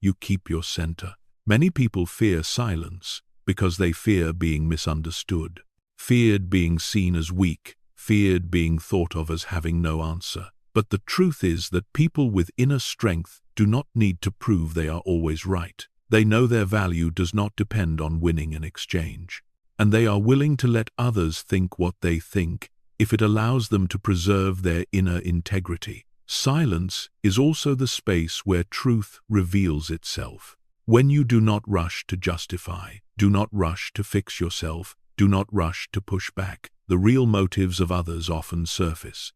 you keep your center. Many people fear silence because they fear being misunderstood, feared being seen as weak, feared being thought of as having no answer. But the truth is that people with inner strength do not need to prove they are always right. They know their value does not depend on winning an exchange, and they are willing to let others think what they think if it allows them to preserve their inner integrity. Silence is also the space where truth reveals itself. When you do not rush to justify, do not rush to fix yourself, do not rush to push back, the real motives of others often surface.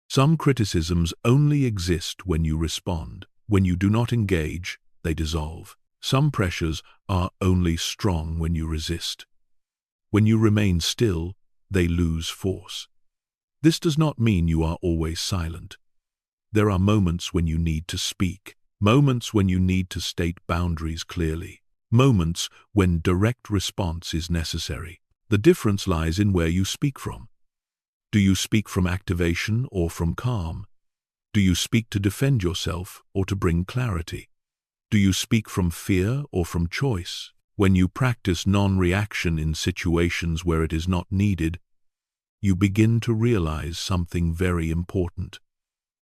Some criticisms only exist when you respond. When you do not engage, they dissolve. Some pressures are only strong when you resist. When you remain still, they lose force. This does not mean you are always silent. There are moments when you need to speak, moments when you need to state boundaries clearly, moments when direct response is necessary. The difference lies in where you speak from. Do you speak from activation or from calm? Do you speak to defend yourself or to bring clarity? Do you speak from fear or from choice? When you practice non-reaction in situations where it is not needed, you begin to realize something very important.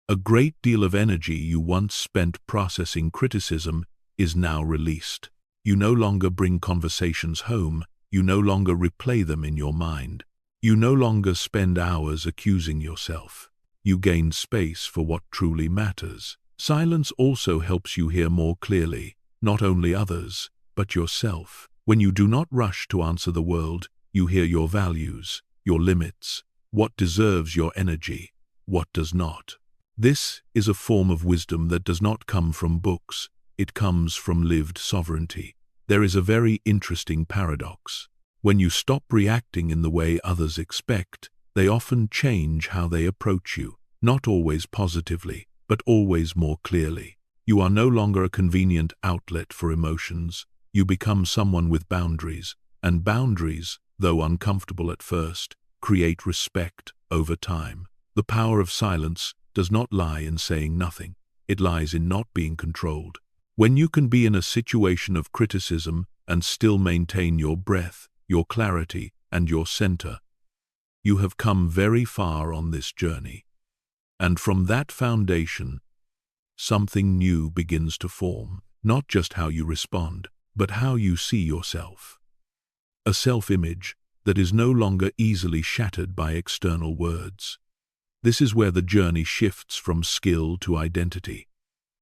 A great deal of energy you once spent processing criticism is now released. You no longer bring conversations home, you no longer replay them in your mind. You no longer spend hours accusing yourself. You gain space for what truly matters. Silence also helps you hear more clearly, not only others, but yourself. When you do not rush to answer the world, you hear your values, your limits, what deserves your energy, what does not. This is a form of wisdom that does not come from books, it comes from lived sovereignty. There is a very interesting paradox. When you stop reacting in the way others expect, they often change how they approach you, not always positively, but always more clearly. You are no longer a convenient outlet for emotions. You become someone with boundaries, and boundaries, though uncomfortable at first, create respect over time. The power of silence does not lie in saying nothing. It lies in not being controlled. When you can be in a situation of criticism and still maintain your breath, your clarity, and your center, you have come very far on this journey. And from that foundation, something new begins to form, not just how you respond, but how you see yourself. A self-image that is no longer easily shattered by external words. This is where the journey shifts from skill to identity.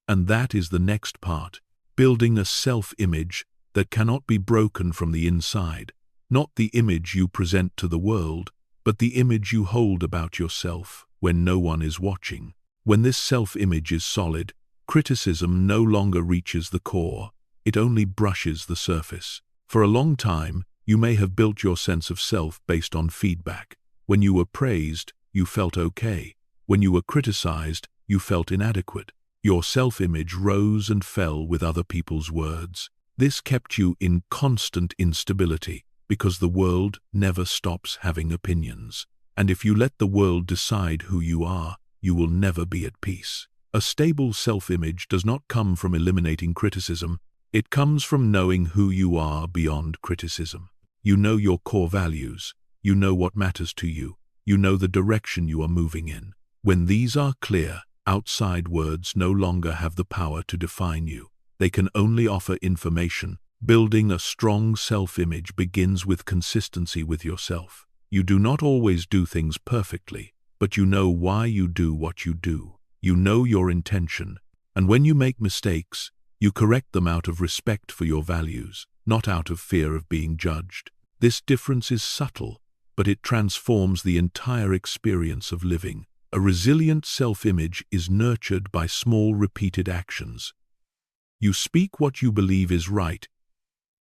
And that is the next part, building a self-image that cannot be broken from the inside. Not the image you present to the world, but the image you hold about yourself when no one is watching. When this self-image is solid, criticism no longer reaches the core, it only brushes the surface. For a long time, you may have built your sense of self based on feedback. When you were praised, you felt okay. When you were criticized, you felt inadequate. Your self-image rose and fell with other people's words. This kept you in constant instability, because the world never stops having opinions. And if you let the world decide who you are, you will never be at peace. A stable self-image does not come from eliminating criticism. It comes from knowing who you are beyond criticism. You know your core values. You know what matters to you. You know the direction you are moving in. When these are clear, outside words no longer have the power to define you. They can only offer information, Building a strong self-image begins with consistency with yourself. You do not always do things perfectly, but you know why you do what you do. You know your intention, and when you make mistakes, you correct them out of respect for your values, not out of fear of being judged. This difference is subtle, but it transforms the entire experience of living. A resilient self-image is nurtured by small repeated actions. You speak what you believe is right,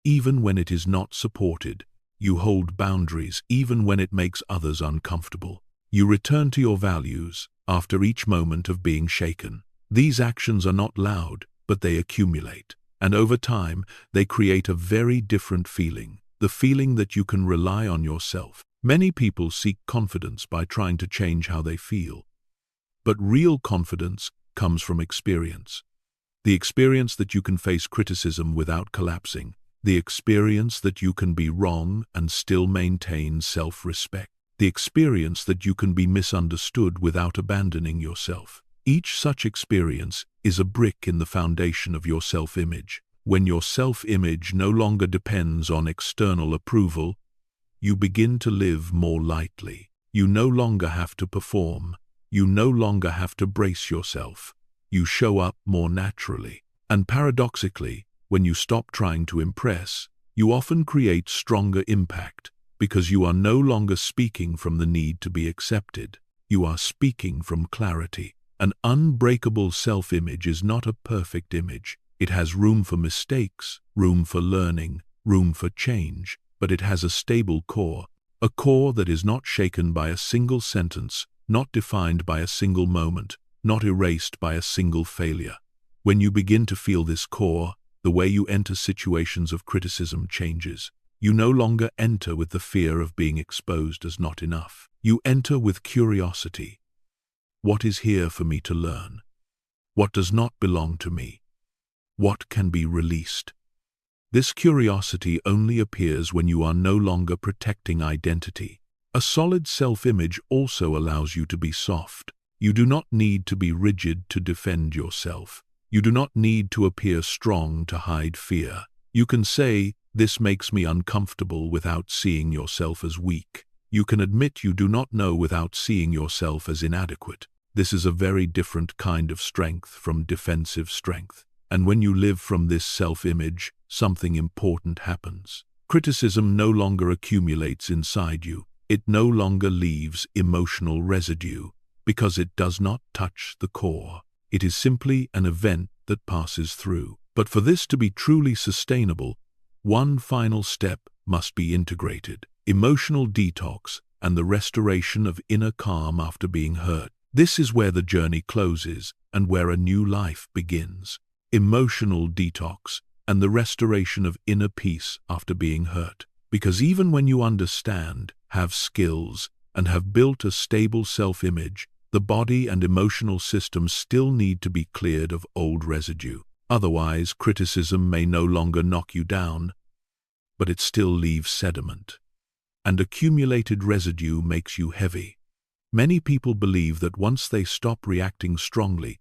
even when it is not supported. You hold boundaries even when it makes others uncomfortable. You return to your values after each moment of being shaken. These actions are not loud, but they accumulate. And over time, they create a very different feeling, the feeling that you can rely on yourself. Many people seek confidence by trying to change how they feel. But real confidence comes from experience. The experience that you can face criticism without collapsing. The experience that you can be wrong and still maintain self-respect. The experience that you can be misunderstood without abandoning yourself. Each such experience is a brick in the foundation of your self-image. When your self-image no longer depends on external approval, you begin to live more lightly. You no longer have to perform. You no longer have to brace yourself. You show up more naturally. And paradoxically, when you stop trying to impress, you often create stronger impact, because you are no longer speaking from the need to be accepted. You are speaking from clarity. An unbreakable self-image is not a perfect image. It has room for mistakes, room for learning, room for change, but it has a stable core, a core that is not shaken by a single sentence, not defined by a single moment, not erased by a single failure. When you begin to feel this core, the way you enter situations of criticism changes. You no longer enter with the fear of being exposed as not enough. You enter with curiosity. What is here for me to learn? What does not belong to me? What can be released? This curiosity only appears when you are no longer protecting identity. A solid self-image also allows you to be soft. You do not need to be rigid to defend yourself. You do not need to appear strong to hide fear. You can say, "This makes me uncomfortable," without seeing yourself as weak. You can admit you do not know without seeing yourself as inadequate. This is a very different kind of strength from defensive strength. And when you live from this self-image, something important happens. Criticism no longer accumulates inside you. It no longer leaves emotional residue, because it does not touch the core. It is simply an event that passes through. But for this to be truly sustainable, one final step must be integrated: emotional detox and the restoration of inner calm after being hurt. This is where the journey closes and where a new life begins. Emotional detox and the restoration of inner peace after being hurt. Because even when you understand, have skills, and have built a stable self-image, the body and emotional systems still need to be cleared of old residue. Otherwise, criticism may no longer knock you down, but it still leaves sediment. And accumulated residue makes you heavy. Many people believe that once they stop reacting strongly,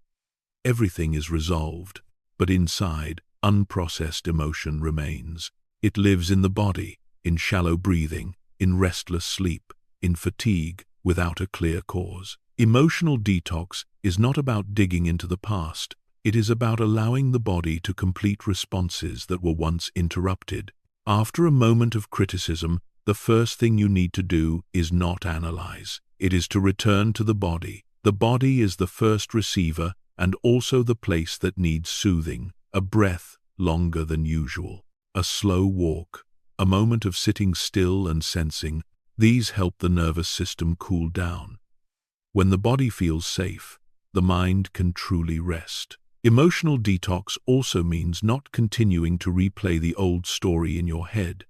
everything is resolved. But inside, unprocessed emotion remains. It lives in the body, in shallow breathing, in restless sleep, in fatigue without a clear cause. Emotional detox is not about digging into the past. It is about allowing the body to complete responses that were once interrupted. After a moment of criticism, the first thing you need to do is not analyze. It is to return to the body. The body is the first receiver and also the place that needs soothing. A breath longer than usual, a slow walk, a moment of sitting still and sensing. These help the nervous system cool down. When the body feels safe, the mind can truly rest. Emotional detox also means not continuing to replay the old story in your head.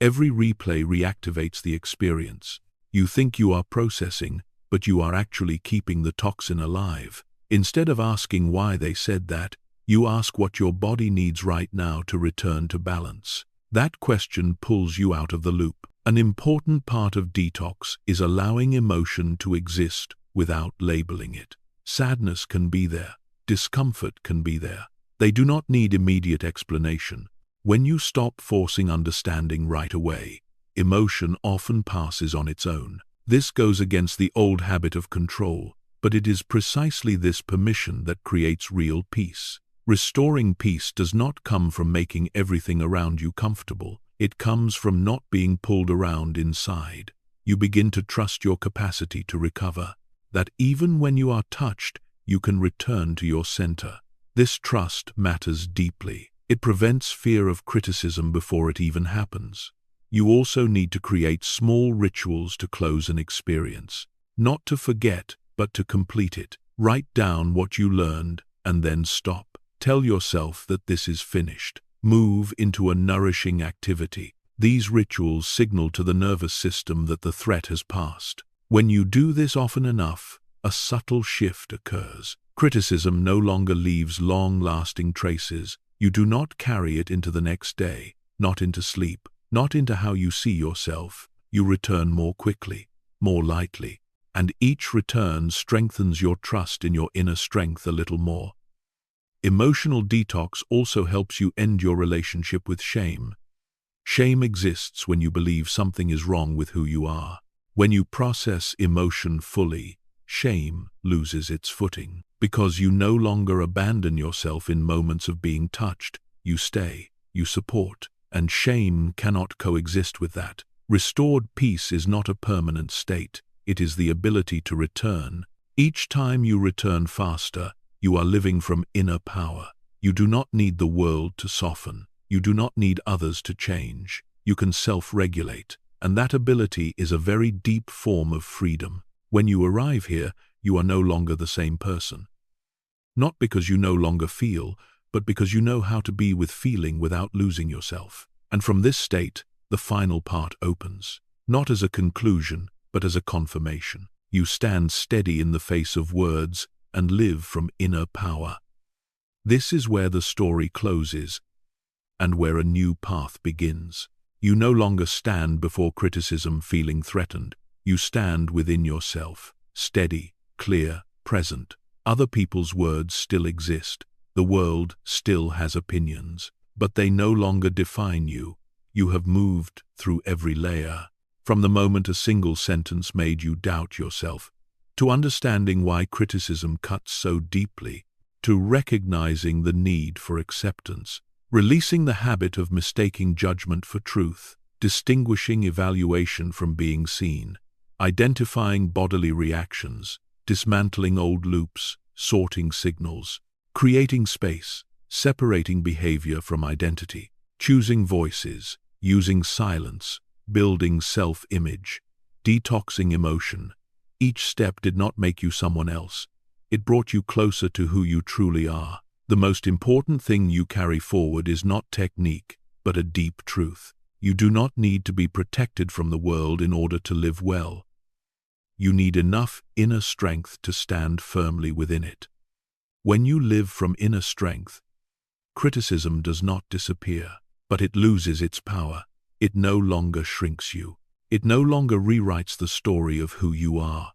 Every replay reactivates the experience. You think you are processing, but you are actually keeping the toxin alive. Instead of asking why they said that, you ask what your body needs right now to return to balance. That question pulls you out of the loop. An important part of detox is allowing emotion to exist without labeling it. Sadness can be there. Discomfort can be there. They do not need immediate explanation. When you stop forcing understanding right away, emotion often passes on its own. This goes against the old habit of control, but it is precisely this permission that creates real peace. Restoring peace does not come from making everything around you comfortable. It comes from not being pulled around inside. You begin to trust your capacity to recover, that even when you are touched, you can return to your center. This trust matters deeply. It prevents fear of criticism before it even happens. You also need to create small rituals to close an experience. Not to forget, but to complete it. Write down what you learned and then stop. Tell yourself that this is finished. Move into a nourishing activity. These rituals signal to the nervous system that the threat has passed. When you do this often enough, a subtle shift occurs. Criticism no longer leaves long-lasting traces. You do not carry it into the next day, not into sleep, not into how you see yourself. You return more quickly, more lightly, and each return strengthens your trust in your inner strength a little more. Emotional detox also helps you end your relationship with shame. Shame exists when you believe something is wrong with who you are. When you process emotion fully, shame loses its footing. Because you no longer abandon yourself in moments of being touched, you stay, you support, and shame cannot coexist with that. Restored peace is not a permanent state. It is the ability to return. Each time you return faster, you are living from inner power. You do not need the world to soften. You do not need others to change. You can self-regulate, and that ability is a very deep form of freedom. When you arrive here, you are no longer the same person. Not because you no longer feel, but because you know how to be with feeling without losing yourself. And from this state, the final part opens. Not as a conclusion, but as a confirmation. You stand steady in the face of words and live from inner power. This is where the story closes and where a new path begins. You no longer stand before criticism feeling threatened. You stand within yourself, steady, clear, present. Other people's words still exist. The world still has opinions, but they no longer define you. You have moved through every layer. From the moment a single sentence made you doubt yourself, to understanding why criticism cuts so deeply, to recognizing the need for acceptance, releasing the habit of mistaking judgment for truth, distinguishing evaluation from being seen, identifying bodily reactions, dismantling old loops, sorting signals, creating space, separating behavior from identity, choosing voices, using silence, building self-image, detoxing emotion. Each step did not make you someone else. It brought you closer to who you truly are. The most important thing you carry forward is not technique, but a deep truth. You do not need to be protected from the world in order to live well. You need enough inner strength to stand firmly within it. When you live from inner strength, criticism does not disappear, but it loses its power. It no longer shrinks you. It no longer rewrites the story of who you are.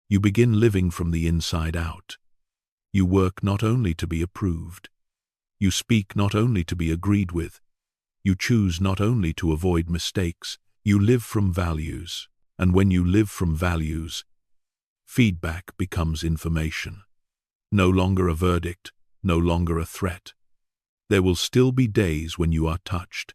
You begin living from the inside out. You work not only to be approved. You speak not only to be agreed with. You choose not only to avoid mistakes. You live from values. And when you live from values, feedback becomes information. No longer a verdict, no longer a threat. There will still be days when you are touched,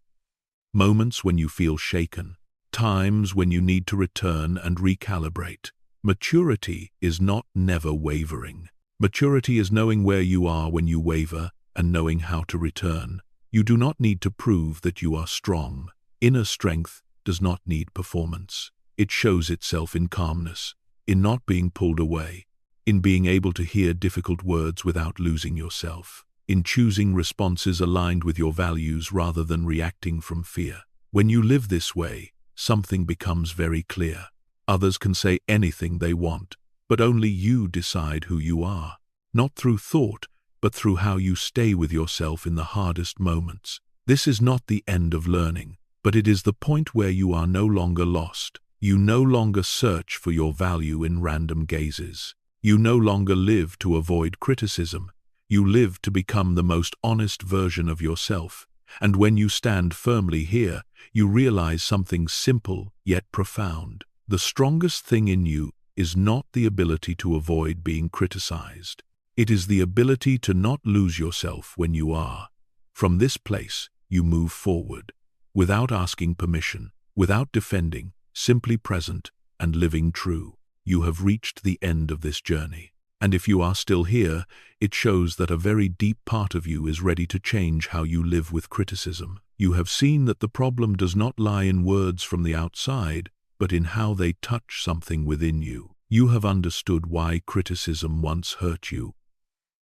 moments when you feel shaken, times when you need to return and recalibrate. Maturity is not never wavering. Maturity is knowing where you are when you waver and knowing how to return. You do not need to prove that you are strong. Inner strength does not need performance. It shows itself in calmness, in not being pulled away, in being able to hear difficult words without losing yourself, in choosing responses aligned with your values rather than reacting from fear. When you live this way, something becomes very clear. Others can say anything they want, but only you decide who you are, not through thought, but through how you stay with yourself in the hardest moments. This is not the end of learning, but it is the point where you are no longer lost. You no longer search for your value in random gazes. You no longer live to avoid criticism. You live to become the most honest version of yourself. And when you stand firmly here, you realize something simple yet profound. The strongest thing in you is not the ability to avoid being criticized. It is the ability to not lose yourself when you are. From this place, you move forward, without asking permission, without defending, simply present and living true. You have reached the end of this journey. And if you are still here, it shows that a very deep part of you is ready to change how you live with criticism. You have seen that the problem does not lie in words from the outside, but in how they touch something within you. You have understood why criticism once hurt you,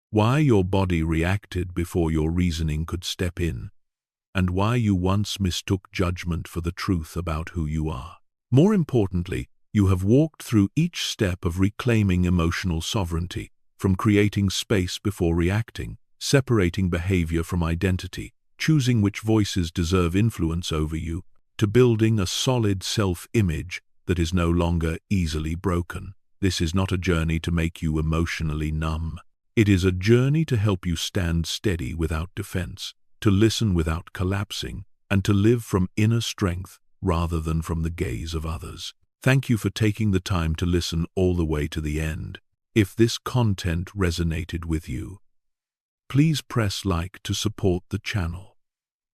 why your body reacted before your reasoning could step in, and why you once mistook judgment for the truth about who you are. More importantly, you have walked through each step of reclaiming emotional sovereignty, from creating space before reacting, separating behavior from identity, choosing which voices deserve influence over you, to building a solid self-image that is no longer easily broken. This is not a journey to make you emotionally numb. It is a journey to help you stand steady without defense, to listen without collapsing, and to live from inner strength rather than from the gaze of others. Thank you for taking the time to listen all the way to the end. If this content resonated with you, please press like to support the channel.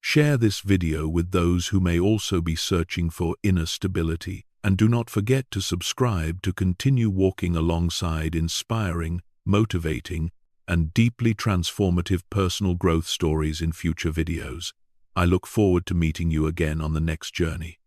Share this video with those who may also be searching for inner stability, and do not forget to subscribe to continue walking alongside inspiring, motivating, and deeply transformative personal growth stories in future videos. I look forward to meeting you again on the next journey.